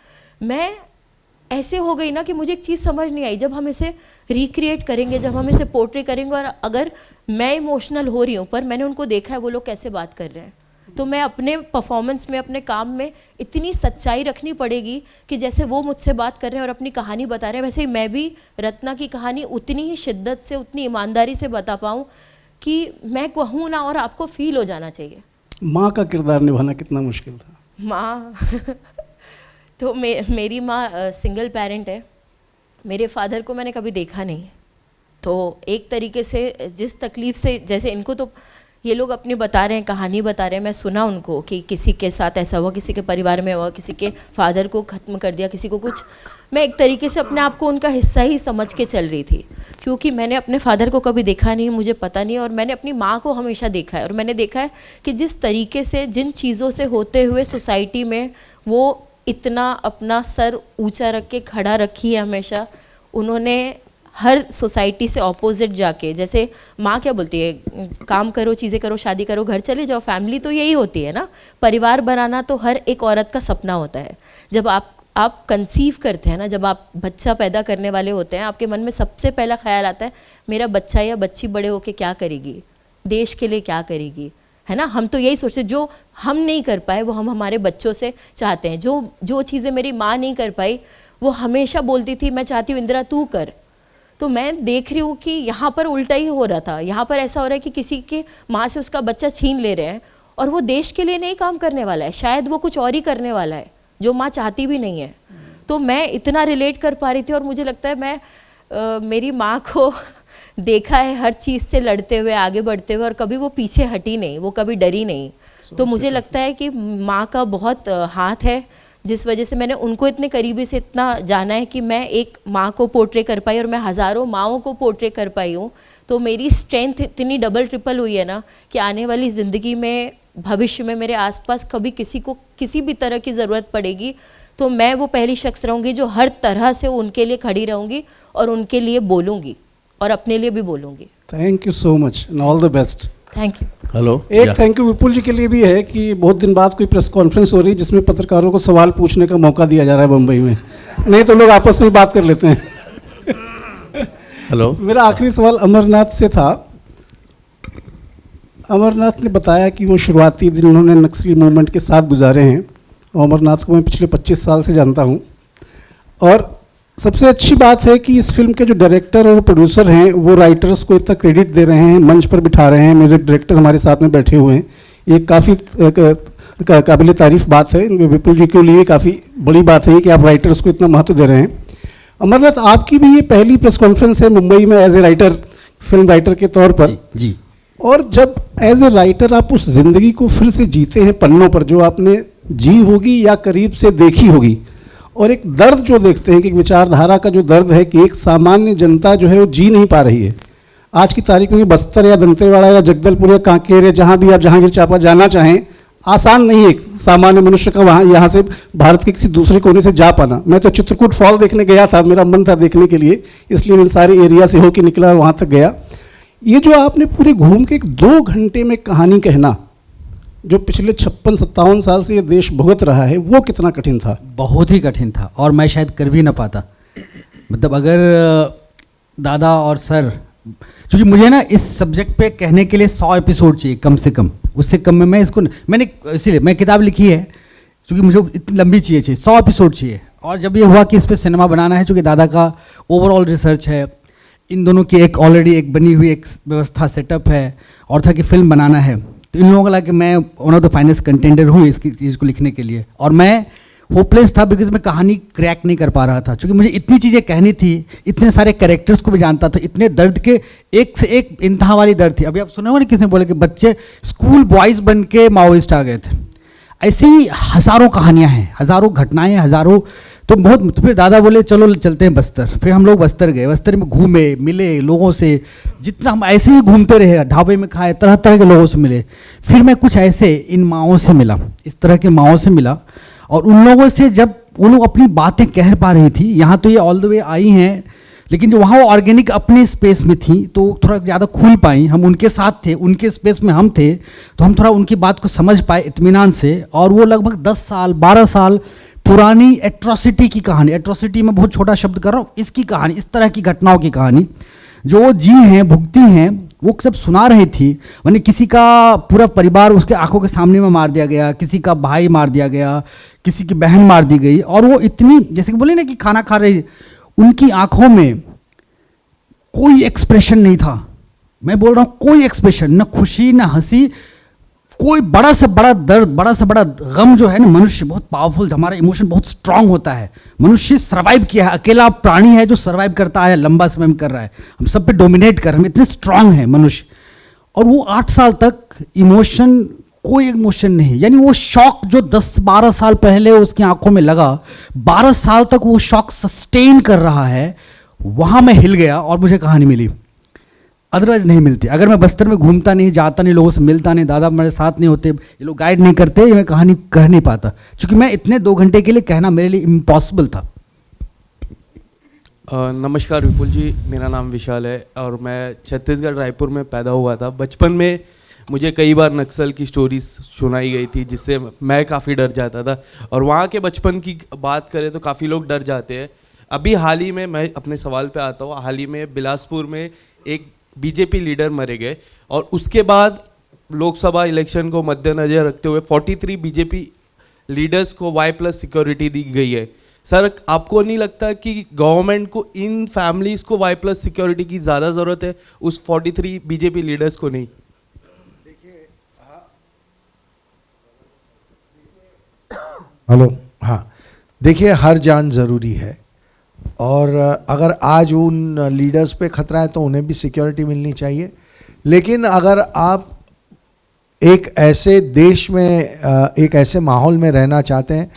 मैं ऐसे हो गई ना कि मुझे एक चीज़ समझ नहीं आई, जब हम इसे रिक्रिएट करेंगे, जब हम इसे पोर्ट्रे करेंगे, और अगर मैं इमोशनल हो रही हूँ पर मैंने उनको देखा है वो लोग कैसे बात कर रहे हैं, तो मैं अपने परफॉर्मेंस में, अपने काम में इतनी सच्चाई रखनी पड़ेगी कि जैसे वो मुझसे बात कर रहे हैं और अपनी कहानी बता रहे हैं, वैसे ही मैं भी रत्ना की कहानी उतनी ही शिद्दत से, उतनी ईमानदारी से बता पाऊँ कि मैं कहूँ ना और आपको फील हो जाना चाहिए। माँ का किरदार निभाना कितना मुश्किल था? माँ तो मेरी माँ सिंगल पेरेंट है। मेरे फादर को मैंने कभी देखा नहीं, तो एक तरीके से जिस तकलीफ़ से, जैसे इनको तो ये लोग अपनी बता रहे हैं, कहानी बता रहे हैं, मैं सुना उनको कि किसी के साथ ऐसा हुआ, किसी के परिवार में हुआ, किसी के फादर को ख़त्म कर दिया, किसी को कुछ। मैं एक तरीके से अपने आप को उनका हिस्सा ही समझ के चल रही थी, क्योंकि मैंने अपने फादर को कभी देखा नहीं, मुझे पता नहीं, और मैंने अपनी माँ को हमेशा देखा है। और मैंने देखा है कि जिस तरीके से, जिन चीज़ों से होते हुए सोसाइटी में वो इतना अपना सर ऊंचा रख के खड़ा रखी है हमेशा, उन्होंने हर सोसाइटी से ऑपोजिट जाके, जैसे माँ क्या बोलती है, काम करो, चीज़ें करो, शादी करो, घर चले जाओ, फैमिली तो यही होती है ना, परिवार बनाना तो हर एक औरत का सपना होता है। जब आप कंसीव करते हैं ना, जब आप बच्चा पैदा करने वाले होते हैं, आपके मन में सबसे पहला ख्याल आता है मेरा बच्चा या बच्ची बड़े होके क्या करेगी, देश के लिए क्या करेगी, है ना। हम तो यही सोचते, जो हम नहीं कर पाए वो हम हमारे बच्चों से चाहते हैं। जो चीज़ें मेरी माँ नहीं कर पाई वो हमेशा बोलती थी मैं चाहती हूँ इंदिरा तू कर। तो मैं देख रही हूँ कि यहाँ पर उल्टा ही हो रहा था। यहाँ पर ऐसा हो रहा है कि किसी के माँ से उसका बच्चा छीन ले रहे हैं और वो देश के लिए नहीं काम करने वाला है, शायद वो कुछ और ही करने वाला है जो माँ चाहती भी नहीं है। तो मैं इतना रिलेट कर पा रही थी और मुझे लगता है मैं मेरी माँ को देखा है हर चीज़ से लड़ते हुए, आगे बढ़ते हुए, और कभी वो पीछे हटी नहीं, वो कभी डरी नहीं। तो मुझे लगता है कि माँ का बहुत हाथ है, जिस वजह से मैंने उनको इतने करीबी से इतना जाना है कि मैं एक माँ को पोर्ट्रे कर पाई और मैं हज़ारों माँओं को पोर्ट्रे कर पाई हूँ। तो मेरी स्ट्रेंथ इतनी डबल ट्रिपल हुई है ना कि आने वाली ज़िंदगी में, भविष्य में मेरे आसपास कभी किसी को किसी भी तरह की ज़रूरत पड़ेगी तो मैं वो पहली शख्स रहूँगी जो हर तरह से उनके लिए खड़ी रहूँगी और उनके लिए बोलूँगी और अपने लिए भी बोलूँगी। Thank you so much and all the best. Thank you. Hello. एक थैंक यू विपुल जी के लिए भी है कि बहुत दिन बाद कोई प्रेस कॉन्फ्रेंस हो रही है जिसमें पत्रकारों को सवाल पूछने का मौका दिया जा रहा है बम्बई में, नहीं तो लोग आपस में बात कर लेते हैं। हेलो। मेरा आखिरी सवाल अमरनाथ से था। अमरनाथ ने बताया कि वो शुरुआती दिन उन्होंने नक्सली मूवमेंट के साथ गुजारे हैं। अमरनाथ को मैं पिछले 25 साल से जानता हूँ और सबसे अच्छी बात है कि इस फिल्म के जो डायरेक्टर और प्रोड्यूसर हैं वो राइटर्स को इतना क्रेडिट दे रहे हैं, मंच पर बिठा रहे हैं, म्यूज़िक डायरेक्टर हमारे साथ में बैठे हुए हैं। ये काफ़ी काबिल तारीफ बात है, विपुल जी के लिए काफ़ी बड़ी बात है कि आप राइटर्स को इतना महत्व दे रहे हैं। अमरनाथ, आपकी भी ये पहली प्रेस कॉन्फ्रेंस है मुंबई में as a writer, film writer के तौर पर। जी। और जब एज ए राइटर आप उस जिंदगी को फिर से जीते हैं पन्नों पर, जो आपने जी होगी या करीब से देखी होगी, और एक दर्द जो देखते हैं कि विचारधारा का जो दर्द है कि एक सामान्य जनता जो है वो जी नहीं पा रही है। आज की तारीख में बस्तर या दंतेवाड़ा या जगदलपुर या कांकेर या जहाँ भी आप जहांगीर चांपा जाना चाहें, आसान नहीं है एक सामान्य मनुष्य का वहाँ यहाँ से भारत के किसी दूसरे कोने से जा पाना। मैं तो चित्रकूट फॉल देखने गया था, मेरा मन था देखने के लिए, इसलिए मैं सारे एरिया से होके निकला वहाँ तक गया। ये जो आपने पूरे घूम के 2 घंटे में कहानी कहना, जो पिछले 56-57 साल से ये देश भुगत रहा है, वो कितना कठिन था? बहुत ही कठिन था और मैं शायद कर भी ना पाता। मतलब अगर दादा और सर, क्योंकि मुझे ना इस सब्जेक्ट पे कहने के लिए 100 एपिसोड चाहिए कम से कम, उससे कम में मैं इसको मैंने इसीलिए मैं किताब लिखी है क्योंकि मुझे इतनी लंबी चाहिए 100 एपिसोड चाहिए। और जब ये हुआ कि इस पर सिनेमा बनाना है, चूँकि दादा का ओवरऑल रिसर्च है, इन दोनों की एक ऑलरेडी एक बनी हुई एक व्यवस्था सेटअप है, और था कि फिल्म बनाना है, तो इन लोगों को लगा कि मैं one of the finest contender हूँ इसकी चीज़ को लिखने के लिए। और मैं होपलेस था बिकॉज मैं कहानी क्रैक नहीं कर पा रहा था, क्योंकि मुझे इतनी चीज़ें कहनी थी, इतने सारे कैरेक्टर्स को भी जानता था, इतने दर्द के एक से एक इंतहा वाली दर्द थी। अभी आप सुने हो ना किसी ने बोला कि बच्चे स्कूल बॉयज़ बन के माओइस्ट आ गए थे, ऐसी हज़ारों कहानियाँ हैं, हज़ारों घटनाएँ, हज़ारों। तो बहुत फिर दादा बोले चलो चलते हैं बस्तर। फिर हम लोग बस्तर गए, बस्तर में घूमे, मिले लोगों से, जितना हम ऐसे ही घूमते रहे, ढाबे में खाए, तरह तरह के लोगों से मिले। फिर मैं कुछ ऐसे इन माओं से मिला, इस तरह के माओं से मिला, और उन लोगों से जब वो लोग अपनी बातें कह पा रही थी, यहाँ तो ये ऑल द वे आई हैं, लेकिन जो वहाँ वो ऑर्गेनिक अपने स्पेस में थी तो थोड़ा ज़्यादा खुल पाई। हम उनके साथ थे, उनके स्पेस में हम थे, तो हम थोड़ा उनकी बात को समझ पाए इत्मीनान से। और वो लगभग 10 साल 12 साल पुरानी एट्रोसिटी की कहानी, एट्रोसिटी में बहुत छोटा शब्द कर रहा हूँ, इसकी कहानी, इस तरह की घटनाओं की कहानी जो वो जी हैं, भुगती हैं, वो सब सुना रही थी। मैंने किसी का पूरा परिवार उसके आंखों के सामने में मार दिया गया, किसी का भाई मार दिया गया, किसी की बहन मार दी गई, और वो इतनी, जैसे कि बोले ना कि खाना खा रही, उनकी आंखों में कोई एक्सप्रेशन नहीं था। मैं बोल रहा हूँ कोई एक्सप्रेशन, ना खुशी ना हंसी, कोई बड़ा से बड़ा दर्द, बड़ा से बड़ा गम जो है ना, मनुष्य बहुत पावरफुल, हमारा इमोशन बहुत स्ट्रांग होता है। मनुष्य सर्वाइव किया है, अकेला प्राणी है जो सर्वाइव करता है, लंबा समय में कर रहा है, हम सब पे डोमिनेट कर, हम इतने स्ट्रांग हैं मनुष्य। और वो 8 साल तक इमोशन, कोई इमोशन नहीं, यानी वो शॉक जो 10-12 साल पहले उसकी आंखों में लगा, 12 साल तक वो शॉक सस्टेन कर रहा है। वहाँ मैं हिल गया और मुझे कहानी मिली, अदरवाइज नहीं मिलती। अगर मैं बस्तर में घूमता नहीं, जाता नहीं, लोगों से मिलता नहीं, दादा मेरे साथ नहीं होते, ये लोग गाइड नहीं करते, ये मैं कहानी कह नहीं पाता, क्योंकि मैं इतने 2 घंटे के लिए कहना मेरे लिए इम्पॉसिबल था। नमस्कार विपुल जी, मेरा नाम विशाल है और मैं छत्तीसगढ़ रायपुर में पैदा हुआ था। बचपन में मुझे कई बार नक्सल की स्टोरीज सुनाई गई थी, जिससे मैं काफ़ी डर जाता था। और वहाँ के बचपन की बात करें तो काफ़ी लोग डर जाते हैं। अभी हाल ही में, मैं अपने सवाल पे आता हूँ, हाल ही में बिलासपुर में एक बीजेपी लीडर मरे गए, और उसके बाद लोकसभा इलेक्शन को मद्देनजर रखते हुए 43 बीजेपी लीडर्स को Y+ सिक्योरिटी दी गई है। सर, आपको नहीं लगता कि गवर्नमेंट को इन फैमिलीज़ को Y+ सिक्योरिटी की ज़्यादा ज़रूरत है, उस 43 बीजेपी लीडर्स को नहीं? हेलो, हाँ, देखिए हर जान ज़रूरी है, और अगर आज उन लीडर्स पे खतरा है तो उन्हें भी सिक्योरिटी मिलनी चाहिए। लेकिन अगर आप एक ऐसे देश में, एक ऐसे माहौल में रहना चाहते हैं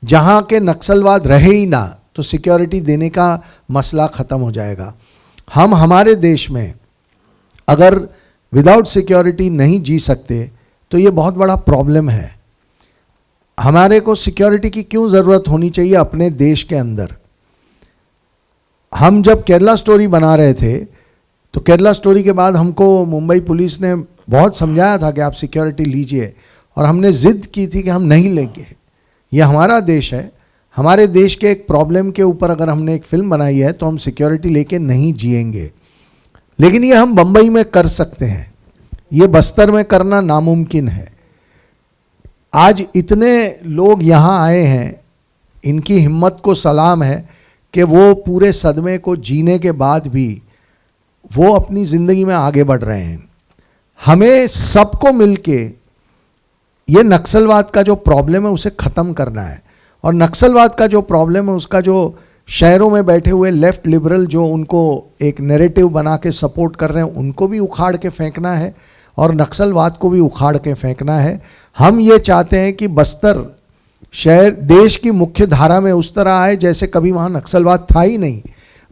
जहाँ के नक्सलवाद रहे ही ना, तो सिक्योरिटी देने का मसला ख़त्म हो जाएगा। हम हमारे देश में अगर विदाउट सिक्योरिटी नहीं जी सकते तो ये बहुत बड़ा प्रॉब्लम है। हमारे को सिक्योरिटी की क्यों ज़रूरत होनी चाहिए अपने देश के अंदर? हम जब केरला स्टोरी बना रहे थे तो केरला स्टोरी के बाद हमको मुंबई पुलिस ने बहुत समझाया था कि आप सिक्योरिटी लीजिए, और हमने ज़िद की थी कि हम नहीं लेंगे। ये हमारा देश है, हमारे देश के एक प्रॉब्लम के ऊपर अगर हमने एक फिल्म बनाई है तो हम सिक्योरिटी लेके नहीं जिएंगे। लेकिन ये हम बम्बई में कर सकते हैं, ये बस्तर में करना नामुमकिन है। आज इतने लोग यहाँ आए हैं, इनकी हिम्मत को सलाम है कि वो पूरे सदमे को जीने के बाद भी वो अपनी ज़िंदगी में आगे बढ़ रहे हैं। हमें सबको मिलके ये नक्सलवाद का जो प्रॉब्लम है उसे ख़त्म करना है, और नक्सलवाद का जो प्रॉब्लम है उसका जो शहरों में बैठे हुए लेफ्ट लिबरल जो उनको एक नैरेटिव बना के सपोर्ट कर रहे हैं, उनको भी उखाड़ के फेंकना है, और नक्सलवाद को भी उखाड़ के फेंकना है। हम ये चाहते हैं कि बस्तर शहर देश की मुख्य धारा में उस तरह आए जैसे कभी वहाँ नक्सलवाद था ही नहीं।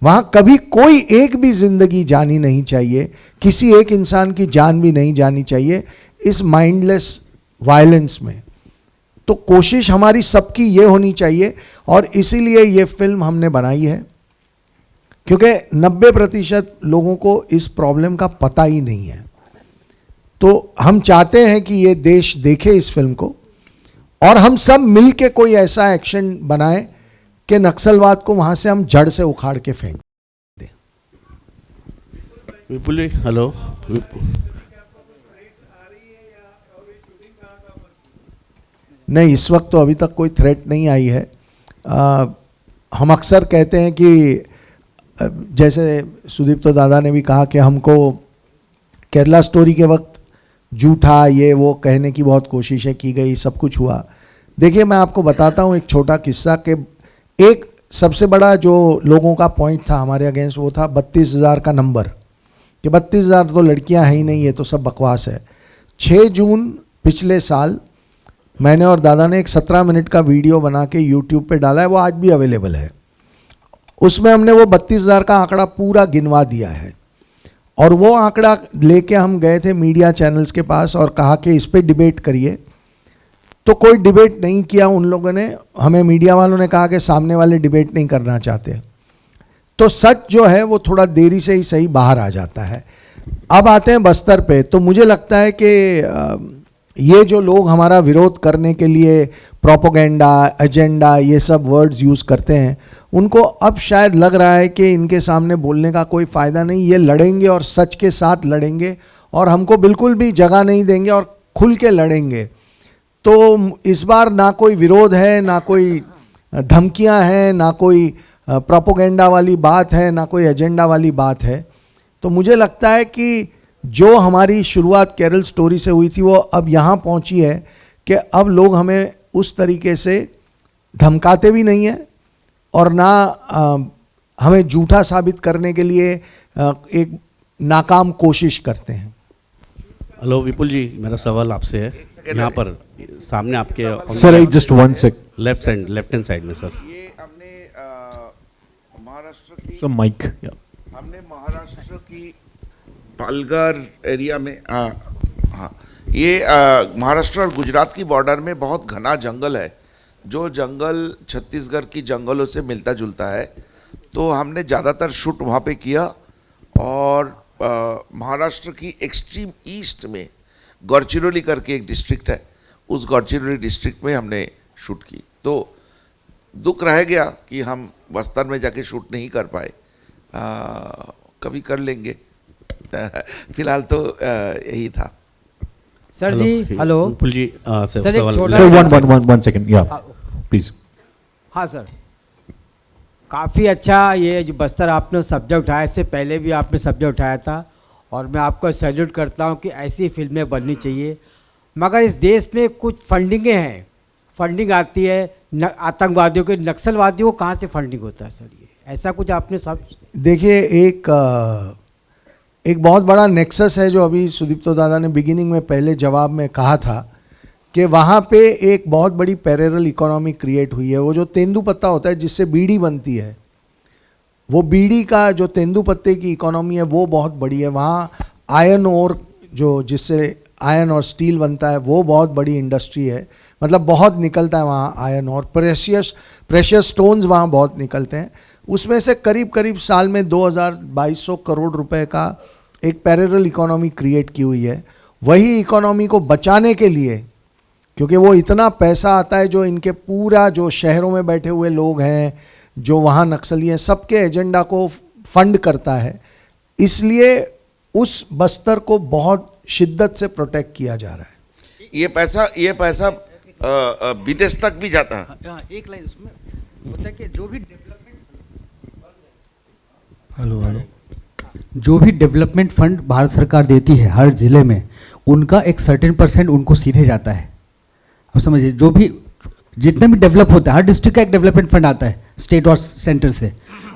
वहाँ कभी कोई एक भी जिंदगी जानी नहीं चाहिए, किसी एक इंसान की जान भी नहीं जानी चाहिए इस माइंडलेस वायलेंस में। तो कोशिश हमारी सबकी ये होनी चाहिए और इसीलिए ये फिल्म हमने बनाई है, क्योंकि 90% लोगों को इस प्रॉब्लम का पता ही नहीं है। तो हम चाहते हैं कि ये देश देखे इस फिल्म को और हम सब मिल के कोई ऐसा एक्शन बनाएं कि नक्सलवाद को वहां से हम जड़ से उखाड़ के फेंक दें। विपुल जी हेलो। नहीं, इस वक्त तो अभी तक कोई थ्रेट नहीं आई है। हम अक्सर कहते हैं कि जैसे सुदीप तो दादा ने भी कहा कि हमको केरला स्टोरी के वक्त झूठा ये वो कहने की बहुत कोशिशें की गई, सब कुछ हुआ। देखिए मैं आपको बताता हूँ एक छोटा किस्सा कि एक सबसे बड़ा जो लोगों का पॉइंट था हमारे अगेंस्ट वो था 32,000 का नंबर, कि 32,000 तो लड़कियां हैं ही नहीं, ये तो सब बकवास है। 6 जून पिछले साल मैंने और दादा ने एक 17 मिनट का वीडियो बना के यूट्यूब पे डाला है, वो आज भी अवेलेबल है। उसमें हमने वो 32,000 का आंकड़ा पूरा गिनवा दिया है और वो आंकड़ा लेके हम गए थे मीडिया चैनल्स के पास और कहा कि इस पे डिबेट करिए। तो कोई डिबेट नहीं किया उन लोगों ने। हमें मीडिया वालों ने कहा कि सामने वाले डिबेट नहीं करना चाहते। तो सच जो है वो थोड़ा देरी से ही सही बाहर आ जाता है। अब आते हैं बस्तर पे। तो मुझे लगता है कि ये जो लोग हमारा विरोध करने के लिए प्रोपोगेंडा, एजेंडा, ये सब वर्ड्स यूज़ करते हैं, उनको अब शायद लग रहा है कि इनके सामने बोलने का कोई फ़ायदा नहीं, ये लड़ेंगे और सच के साथ लड़ेंगे और हमको बिल्कुल भी जगह नहीं देंगे और खुल के लड़ेंगे। तो इस बार ना कोई विरोध है, ना कोई धमकियां हैं, ना कोई प्रोपोगेंडा वाली बात है, ना कोई एजेंडा वाली बात है। तो मुझे लगता है कि जो हमारी शुरुआत केरल स्टोरी से हुई थी वो अब यहाँ पहुँची है कि अब लोग हमें उस तरीके से धमकाते भी नहीं हैं और ना हमें झूठा साबित करने के लिए एक नाकाम कोशिश करते हैं। हेलो विपुल जी, मेरा सवाल आपसे है। यहाँ पर सामने आपके sir just one sec left hand side में सर। ये हमने महाराष्ट्र की माइक हमने महाराष्ट्र की पालघर एरिया में हाँ ये महाराष्ट्र और गुजरात की बॉर्डर में बहुत घना जंगल है, जो जंगल छत्तीसगढ़ की जंगलों से मिलता जुलता है। तो हमने ज़्यादातर शूट वहाँ पे किया और महाराष्ट्र की एक्सट्रीम ईस्ट में गढ़चिरौली करके एक डिस्ट्रिक्ट है, उस गढ़चिरौली डिस्ट्रिक्ट में हमने शूट की। तो दुख रह गया कि हम बस्तर में जाके शूट नहीं कर पाए, कभी कर लेंगे। फिलहाल तो यही था। सर जी हेलो विपुल जी सर एक छोटा सर वन सेकंड या प्लीज। हाँ सर, काफ़ी अच्छा ये जो बस्तर आपने सब्जेक्ट उठाया, इससे पहले भी आपने सब्जेक्ट उठाया था और मैं आपको सैल्यूट करता हूँ कि ऐसी फिल्में बननी चाहिए। मगर इस देश में कुछ फंडिंगें हैं, फंडिंग आती है आतंकवादियों के, नक्सलवादियों को कहाँ से फंडिंग होता है सर? ये ऐसा कुछ आपने सब देखिए, एक बहुत बड़ा नेक्सस है जो अभी सुदीप तो दादा ने बिगिनिंग में पहले जवाब में कहा था कि वहाँ पे एक बहुत बड़ी पैरेलल इकोनॉमी क्रिएट हुई है। वो जो तेंदुपत्ता होता है जिससे बीड़ी बनती है, वो बीड़ी का जो तेंदुपत्ते की इकोनॉमी है वो बहुत बड़ी है। वहाँ आयरन ओर जो जिससे आयरन और स्टील बनता है वो बहुत बड़ी इंडस्ट्री है, मतलब बहुत निकलता है वहाँ आयरन और प्रेशियस स्टोन्स वहाँ बहुत निकलते हैं। उसमें से करीब करीब साल में 2200 करोड़ रुपए का एक पैरेलल इकोनॉमी क्रिएट की हुई है। वही इकोनॉमी को बचाने के लिए, क्योंकि वो इतना पैसा आता है जो इनके पूरा जो शहरों में बैठे हुए लोग हैं, जो वहाँ नक्सली हैं, सबके एजेंडा को फंड करता है, इसलिए उस बस्तर को बहुत शिद्दत से प्रोटेक्ट किया जा रहा है। ये पैसा विदेश तक भी जाता है। एक लाइन इसमें होता है कि जो भी जो भी डेवलपमेंट फंड भारत सरकार देती है हर जिले में, उनका एक सर्टेन % उनको सीधे जाता है। आप समझिए, जो भी जितने भी डेवलप होता है, हर डिस्ट्रिक्ट का एक डेवलपमेंट फंड आता है स्टेट और सेंटर से,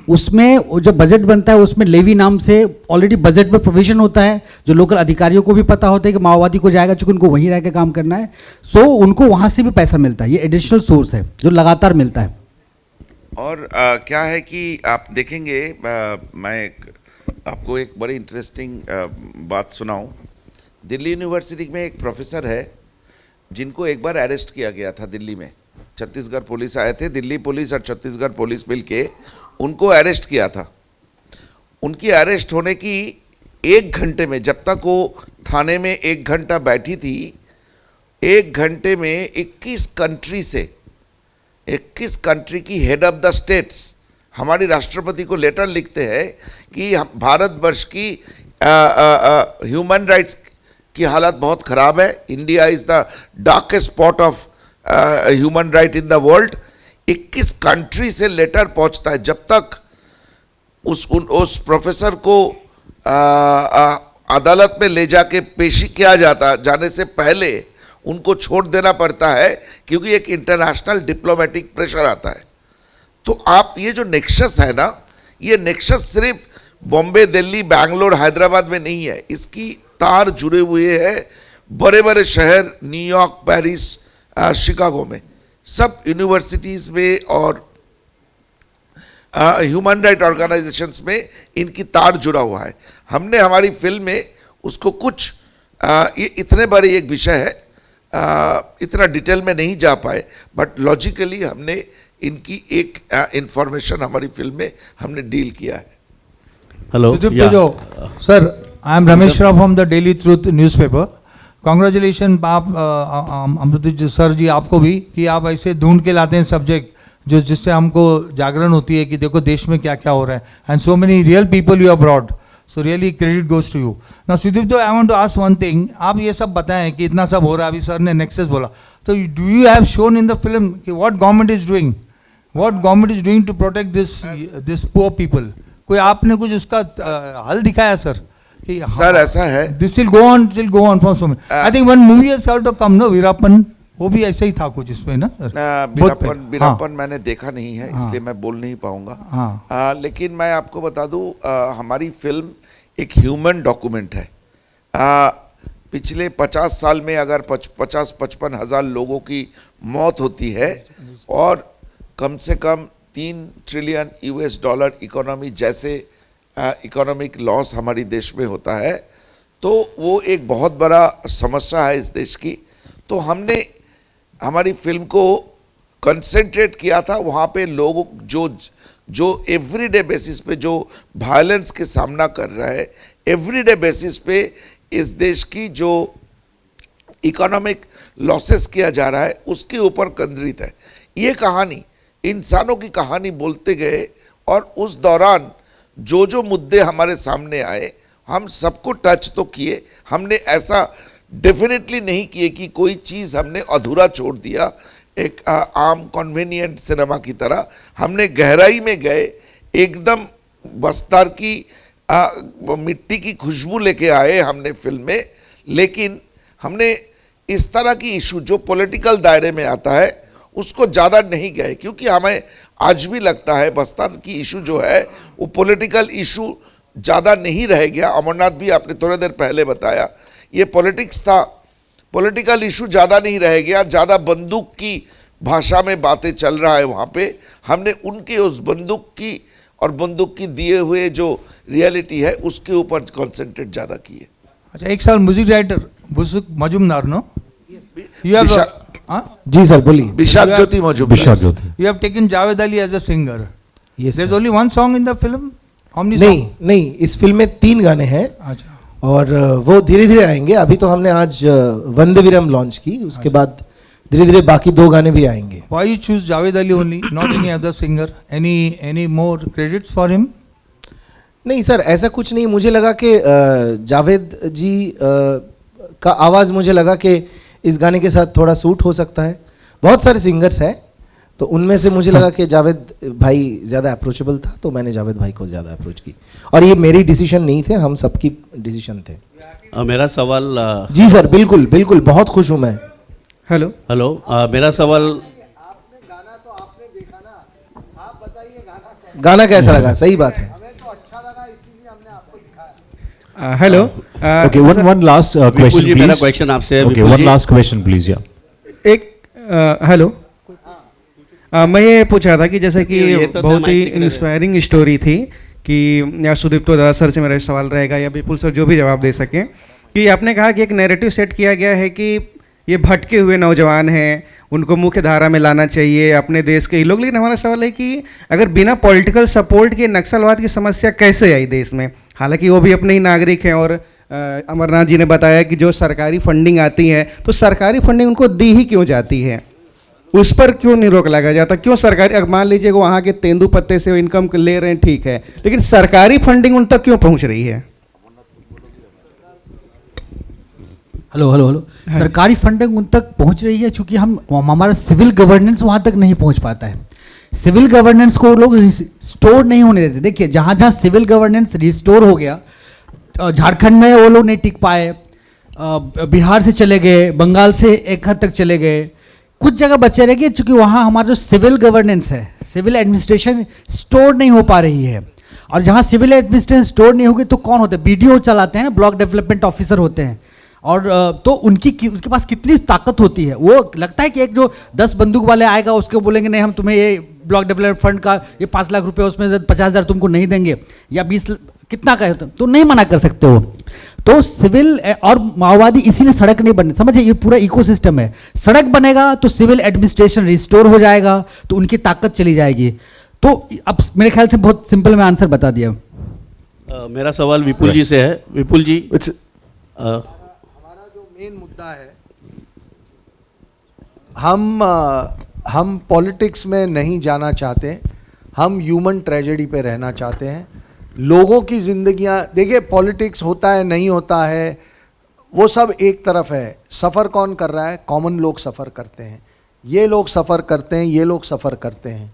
उसमें वो जब बजट बनता है उसमें लेवी नाम से ऑलरेडी बजट में प्रोविजन होता है, जो लोकल अधिकारियों को भी पता होता है कि माओवादी को जाएगा, चूंकि उनको वहीं रह के काम करना है, सो उनको वहाँ से भी पैसा मिलता है। ये एडिशनल सोर्स है जो लगातार मिलता है। और क्या है कि आप देखेंगे, मैं आपको एक बड़ी इंटरेस्टिंग बात सुनाऊं। दिल्ली यूनिवर्सिटी में एक प्रोफेसर है जिनको एक बार अरेस्ट किया गया था दिल्ली में। छत्तीसगढ़ पुलिस आए थे, दिल्ली पुलिस और छत्तीसगढ़ पुलिस मिलके उनको अरेस्ट किया था। उनकी अरेस्ट होने की 1 घंटे में, जब तक वो थाने में 1 घंटा बैठी थी, 1 घंटे में 21 कंट्री की हेड ऑफ द स्टेट्स हमारी राष्ट्रपति को लेटर लिखते हैं कि भारतवर्ष की ह्यूमन राइट्स की हालत बहुत ख़राब है, India is the darkest spot of human right in the world. 21 country से लेटर पहुंचता है। जब तक उस प्रोफेसर को अदालत में ले जाके पेशी किया जाने से पहले उनको छोड़ देना पड़ता है, क्योंकि एक इंटरनेशनल डिप्लोमेटिक प्रेशर आता है। तो आप ये जो नेक्सस है ना, ये नेक्सस सिर्फ बॉम्बे, दिल्ली, बैंगलोर, हैदराबाद में नहीं है, इसकी तार जुड़े हुए हैं बड़े बड़े शहर, न्यूयॉर्क, पेरिस, शिकागो में, सब यूनिवर्सिटीज़ में और ह्यूमन राइट ऑर्गेनाइजेशंस में इनकी तार जुड़ा हुआ है। हमने हमारी फिल्म में उसको कुछ ये इतने बड़े एक विषय है, इतना डिटेल में नहीं जा पाए, बट लॉजिकली हमने इनकी एक इंफॉर्मेशन हमारी फिल्म में हमने डील किया है। Hello sir, I am Ramesh Rao from the daily truth newspaper. Congratulation आप अमृत सर जी, आपको भी, कि आप ऐसे ढूंढ के लाते हैं सब्जेक्ट जो जिससे हमको जागरण होती है कि देखो देश में क्या क्या हो रहा है, and so many real people you have brought, so really credit goes to you. Now Sudipto, I want to ask one thing, आप ये सब बताएं कि इतना सब हो रहा है, अभी सर ने नेक्सस बोला, तो do you have shown in the film कि what government is doing to protect this poor people? कोई आपने कुछ उसका हल दिखाया सर? सर ऐसा है, this will go on for so many. I think one movie has out come, no, Veerappan, वो भी ऐसा ही था कुछ इसमें ना सर? वीरापन मैंने देखा नहीं है, इसलिए मैं बोल नहीं पाऊंगा। लेकिन मैं आपको बता दूं, हमारी फिल्म एक ह्यूमन डॉक्यूमेंट है। पिछले 50 साल में अगर 50-55 हज़ार लोगों की मौत होती है और कम से कम $3 ट्रिलियन US इकोनॉमी जैसे इकोनॉमिक लॉस हमारी देश में होता है, तो वो एक बहुत बड़ा समस्या है इस देश की। तो हमने हमारी फिल्म को कंसंट्रेट किया था वहाँ पे लोग जो एवरीडे बेसिस पे जो वायलेंस के सामना कर रहे हैं, एवरीडे बेसिस पे इस देश की जो इकोनॉमिक लॉसेस किया जा रहा है उसके ऊपर केंद्रित है। ये कहानी इंसानों की कहानी बोलते गए और उस दौरान जो मुद्दे हमारे सामने आए हम सबको टच तो किए। हमने ऐसा डेफिनेटली नहीं किए कि कोई चीज़ हमने अधूरा छोड़ दिया एक आम कन्वीनियंट सिनेमा की तरह। हमने गहराई में गए, एकदम बस्तर की मिट्टी की खुशबू लेके आए हमने फिल्म में। लेकिन हमने इस तरह की इशू जो पॉलिटिकल दायरे में आता है उसको ज़्यादा नहीं गए, क्योंकि हमें आज भी लगता है बस्तर की इशू जो है वो पॉलिटिकल इशू ज़्यादा नहीं रह गया। अमरनाथ भी आपने थोड़ी देर पहले बताया, ये पॉलिटिक्स था, पॉलिटिकल इशू ज़्यादा नहीं रह गया, ज़्यादा बंदूक की भाषा में बातें चल रहा है वहाँ पे। हमने उनके उस बंदूक की और बंदूक की दिए हुए जो रियलिटी है उसके ऊपर कॉन्सेंट्रेट ज़्यादा किए। अच्छा, एक साल म्यूजिक राइटर बुसुक मजुमदार, नो? जी सर, बोलिए। विशाख ज्योति Majumdar. You have taken Javed Ali as a singer. Yes, There's sir. only one song in the film? How many नहीं, इस फिल्म में 3 गाने हैं। अच्छा। और वो धीरे धीरे आएंगे। अभी तो हमने आज वंदे विरम लॉन्च की, उसके बाद धीरे धीरे बाकी 2 गाने भी आएंगे। Why you choose Javed Ali only, not any other singer? Any more credits for him? नहीं सर, ऐसा कुछ नहीं। मुझे लगा कि जावेद जी का आवाज़ मुझे लगा कि इस गाने के साथ थोड़ा सूट हो सकता है। बहुत सारे सिंगर्स हैं, तो उनमें से मुझे लगा कि जावेद भाई ज़्यादा अप्रोचेबल था, तो मैंने जावेद भाई को ज़्यादा अप्रोच की। और ये मेरी डिसीजन नहीं थे, हम सबकी डिसीजन थे। मेरा सवाल जी सर, बिल्कुल बिल्कुल, बहुत खुश हूँ मैं। हेलो, मेरा सवाल गाना कैसा लगा? सही बात है। Hello Okay, one last question, जी, please. मेरा question आपसे है, Okay, Vipul one ji. last question, please. Yeah. Hello मैं ये पूछ रहा था कि जैसे कि ये तो बहुत ही माइक निकल रहा है। इंस्पायरिंग स्टोरी थी कि या सुदीप्तो दादा सर से मेरा सवाल रहेगा या विपुल सर जो भी जवाब दे सकें, कि आपने कहा कि एक नैरेटिव सेट किया गया है कि ये भटके हुए नौजवान हैं, उनको मुख्य धारा में लाना चाहिए अपने देश के ही लोग। लेकिन हमारा सवाल है कि अगर बिना पॉलिटिकल सपोर्ट के नक्सलवाद की समस्या कैसे आई देश में? हालांकि वो भी अपने ही नागरिक हैं, और अमरनाथ जी ने बताया कि जो सरकारी फंडिंग आती है तो सरकारी फंडिंग उनको दी ही क्यों जाती है, उस पर क्यों नहीं रोक लगाया जाता? क्यों सरकारी, अब मान लीजिए वहाँ के तेंदुपत्ते से इनकम ले रहे हैं, ठीक है, लेकिन सरकारी फंडिंग उन तक क्यों पहुँच रही है? हेलो हेलो हेलो सरकारी फंडिंग उन तक पहुंच रही है क्योंकि हमारा सिविल गवर्नेंस वहां तक नहीं पहुंच पाता है। सिविल गवर्नेंस को लोग रिस्टोर नहीं होने देते। देखिए जहाँ जहाँ सिविल गवर्नेंस रिस्टोर हो गया, झारखंड में वो लोग नहीं टिक पाए, बिहार से चले गए, बंगाल से एक हद तक चले गए, कुछ जगह बचे रह गए क्योंकि वहाँ हमारा जो सिविल गवर्नेंस है, सिविल एडमिनिस्ट्रेशन स्टोर नहीं हो पा रही है। और जहाँ सिविल एडमिनिस्ट्रेशन स्टोर नहीं होगी तो कौन होते हैं? BDO चलाते हैं ना, ब्लॉक डेवलपमेंट ऑफिसर होते हैं। और तो उनके पास कितनी ताकत होती है? वो लगता है कि एक जो 10 बंदूक वाले आएगा उसको बोलेंगे नहीं हम तुम्हें ये ब्लॉक डेवलपमेंट फंड का ये 5 लाख रुपए उसमें 50,000 तुमको नहीं देंगे या 20 कितना का है तो नहीं मना कर सकते हो। तो सिविल और माओवादी इसीलिए सड़क नहीं बनने, समझिए ये पूरा इकोसिस्टम है। सड़क बनेगा तो सिविल एडमिनिस्ट्रेशन रिस्टोर हो जाएगा तो उनकी ताकत चली जाएगी। तो अब मेरे ख्याल से बहुत सिंपल मैं आंसर बता दिया। मेरा सवाल विपुल जी से है। विपुल जी, मेन मुद्दा है, हम पॉलिटिक्स में नहीं जाना चाहते, हम ह्यूमन ट्रेजेडी पे रहना चाहते हैं। लोगों की जिंदगियां, देखिए पॉलिटिक्स होता है नहीं होता है वो सब एक तरफ है, सफ़र कौन कर रहा है? कॉमन लोग सफ़र करते हैं, ये लोग सफ़र करते हैं, ये लोग सफ़र करते हैं।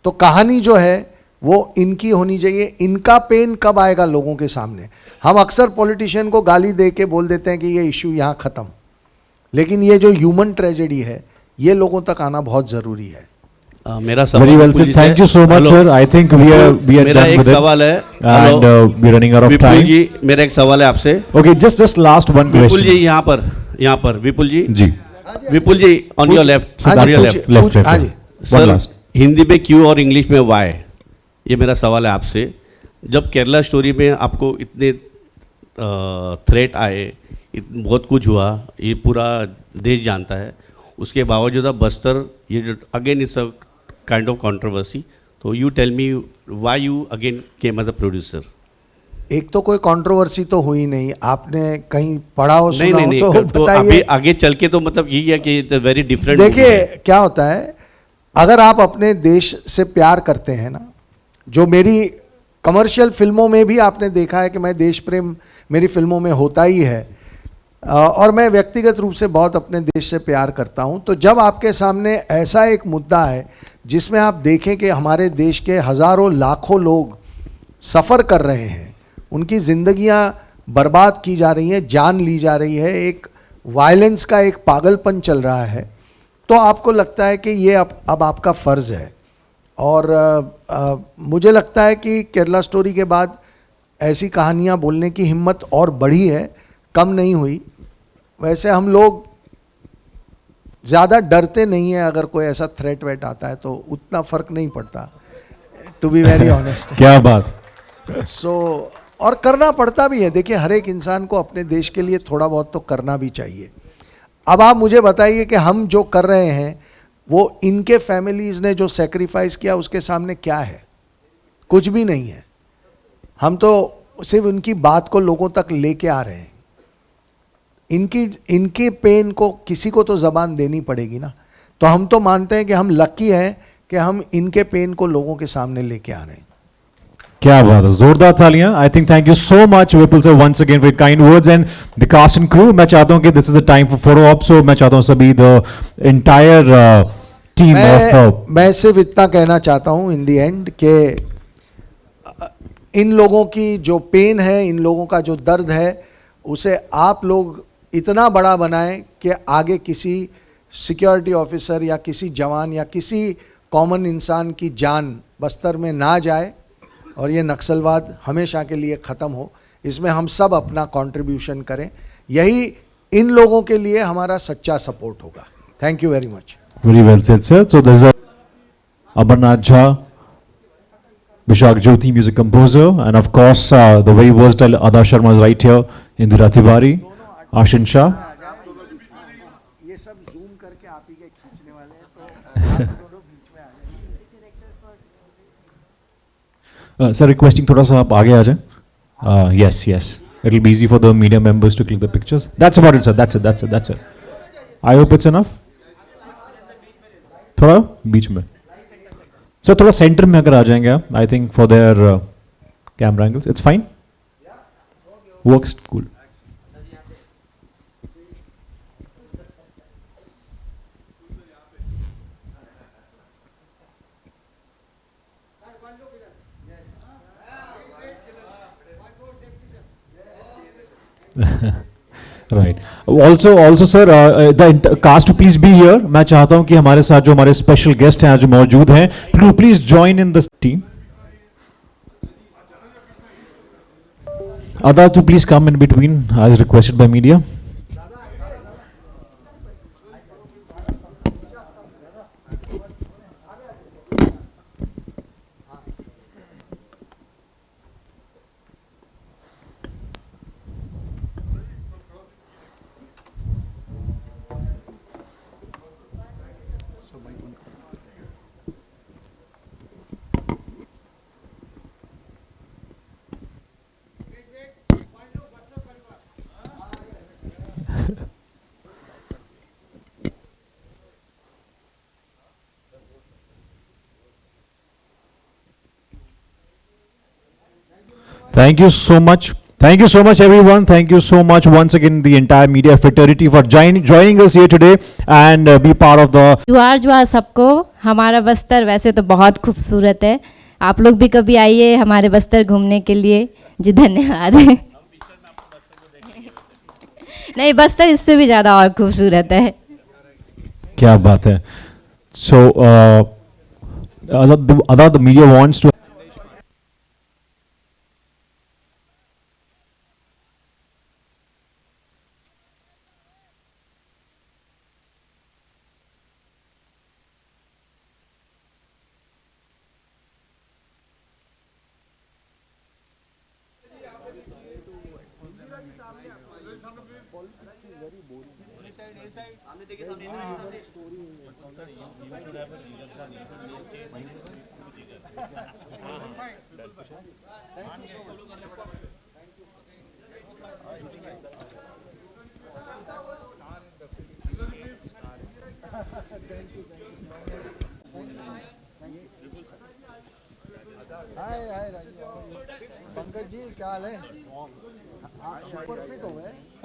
तो कहानी जो है वो इनकी होनी चाहिए। इनका पेन कब आएगा लोगों के सामने? हम अक्सर पॉलिटिशियन को गाली दे के बोल देते हैं कि ये इशू यहाँ ख़त्म, लेकिन ये जो ह्यूमन ट्रेजेडी है ये लोगों तक आना बहुत ज़रूरी है। मेरा सवाल Very well said. Thank you so much, sir. I think we are मेरा done एक with it. सवाल है, And we're running out of Vipul time. जी, मेरा एक सवाल है आपसे। Okay, just last one question. विपुल जी यहाँ पर Vipul ji ji, Vipul ji on your left, left. Sir One last. Hindi में क्यों और इंग्लिश में वाई, ये मेरा सवाल है आपसे। जब केरला स्टोरी में आपको इतने थ्रेट आए, बहुत कुछ हुआ, ये पूरा देश जानता है, उसके बावजूद अब बस्तर ये जो again is a kind of controversy, तो you tell me why you again came as a producer. एक तो कोई कंट्रोवर्सी तो हुई नहीं, आपने कहीं पढ़ा हो सुना हो नहीं, तो अभी बताइए। आगे चल के तो मतलब यही है कि इट्स वेरी डिफरेंट। देखिए क्या होता है, अगर आप अपने देश से प्यार करते हैं ना, जो मेरी कमर्शियल फिल्मों में भी आपने देखा है कि मैं देश प्रेम मेरी फिल्मों में होता ही है, और मैं व्यक्तिगत रूप से बहुत अपने देश से प्यार करता हूं। तो जब आपके सामने ऐसा एक मुद्दा है जिसमें आप देखें कि हमारे देश के हज़ारों लाखों लोग सफ़र कर रहे हैं, उनकी ज़िंदगियां बर्बाद की जा रही हैं, जान ली जा रही है, एक वायलेंस का एक पागलपन चल रहा है, तो आपको लगता है कि ये अब आपका फ़र्ज़ है। और मुझे लगता है कि केरला स्टोरी के बाद ऐसी कहानियाँ बोलने की हिम्मत और बढ़ी है, कम नहीं हुई। वैसे हम लोग ज़्यादा डरते नहीं हैं, अगर कोई ऐसा थ्रेट वेट आता है तो उतना फ़र्क नहीं पड़ता, टू बी वेरी ऑनेस्ट। क्या बात। और करना पड़ता भी है। देखिए हर एक इंसान को अपने देश के लिए थोड़ा बहुत तो करना भी चाहिए। अब आप मुझे बताइए कि हम जो कर रहे हैं वो इनके फैमिलीज़ ने जो सेक्रीफाइस किया उसके सामने क्या है? कुछ भी नहीं है। हम तो सिर्फ उनकी बात को लोगों तक लेके आ रहे हैं। इनके पेन को किसी को तो ज़बान देनी पड़ेगी ना। तो हम तो मानते हैं कि हम लकी हैं कि हम इनके पेन को लोगों के सामने लेके आ रहे हैं। क्या बात है, जोरदार तालियां। I think thank you so much Vipul sir once again for kind words and the cast and crew. मैं चाहता हूं कि this is a time for photo op, so मैं चाहता हूं सभी द एंटायर टीम ऑफ मैं सिर्फ इतना कहना चाहता हूं इन द एंड कि इन लोगों की जो पेन है, इन लोगों का जो दर्द है, उसे आप लोग इतना बड़ा बनाएं कि आगे किसी सिक्योरिटी ऑफिसर या किसी जवान या किसी कॉमन इंसान की जान बस्तर में ना जाए और ये नक्सलवाद हमेशा के लिए ख़त्म हो, इसमें हम सब अपना कंट्रीब्यूशन करें। यही इन लोगों के लिए हमारा सच्चा सपोर्ट होगा। Thank you very much. Very well said, sir. So there's a Amarnath Jha, Vishak Jyoti, music composer, and of course the very versatile Ada Sharma is right here. Indira Tiwari, Ashin Shah. ये सब zoom करके आप ही के खींचने वाले हैं, तो आप दोनों बीच में आ जाइए। Sir, requesting थोड़ा सा आप आगे आ जाएं. Yes, yes. It'll be easy for the media members to click the pictures. That's about it, sir. That's it. I hope it's enough. थोड़ा बीच में. सर थोड़ा सेंटर में अगर आ जाएंगे आप, I think for their camera angles it's fine, works cool. Right. Also sir the cast too please be here. मैं चाहता हूं कि हमारे साथ जो हमारे स्पेशल गेस्ट हैं आज मौजूद हैं, please join in the team. Ada to please come in between as requested by media. Thank you so much. Thank you so much, everyone. Thank you so much once again, the entire media fraternity, for joining us here today and be part of the. जुआर सबको. हमारा बस्तर वैसे तो बहुत खूबसूरत है. आप लोग भी कभी आइए हमारे बस्तर घूमने के लिए. जी धन्यवाद. नहीं, बस्तर इससे भी ज़्यादा और खूबसूरत है. क्या बात है. So, the media wants to. Pankaj ji क्या हाल है? आप सुपर फिट हो गए.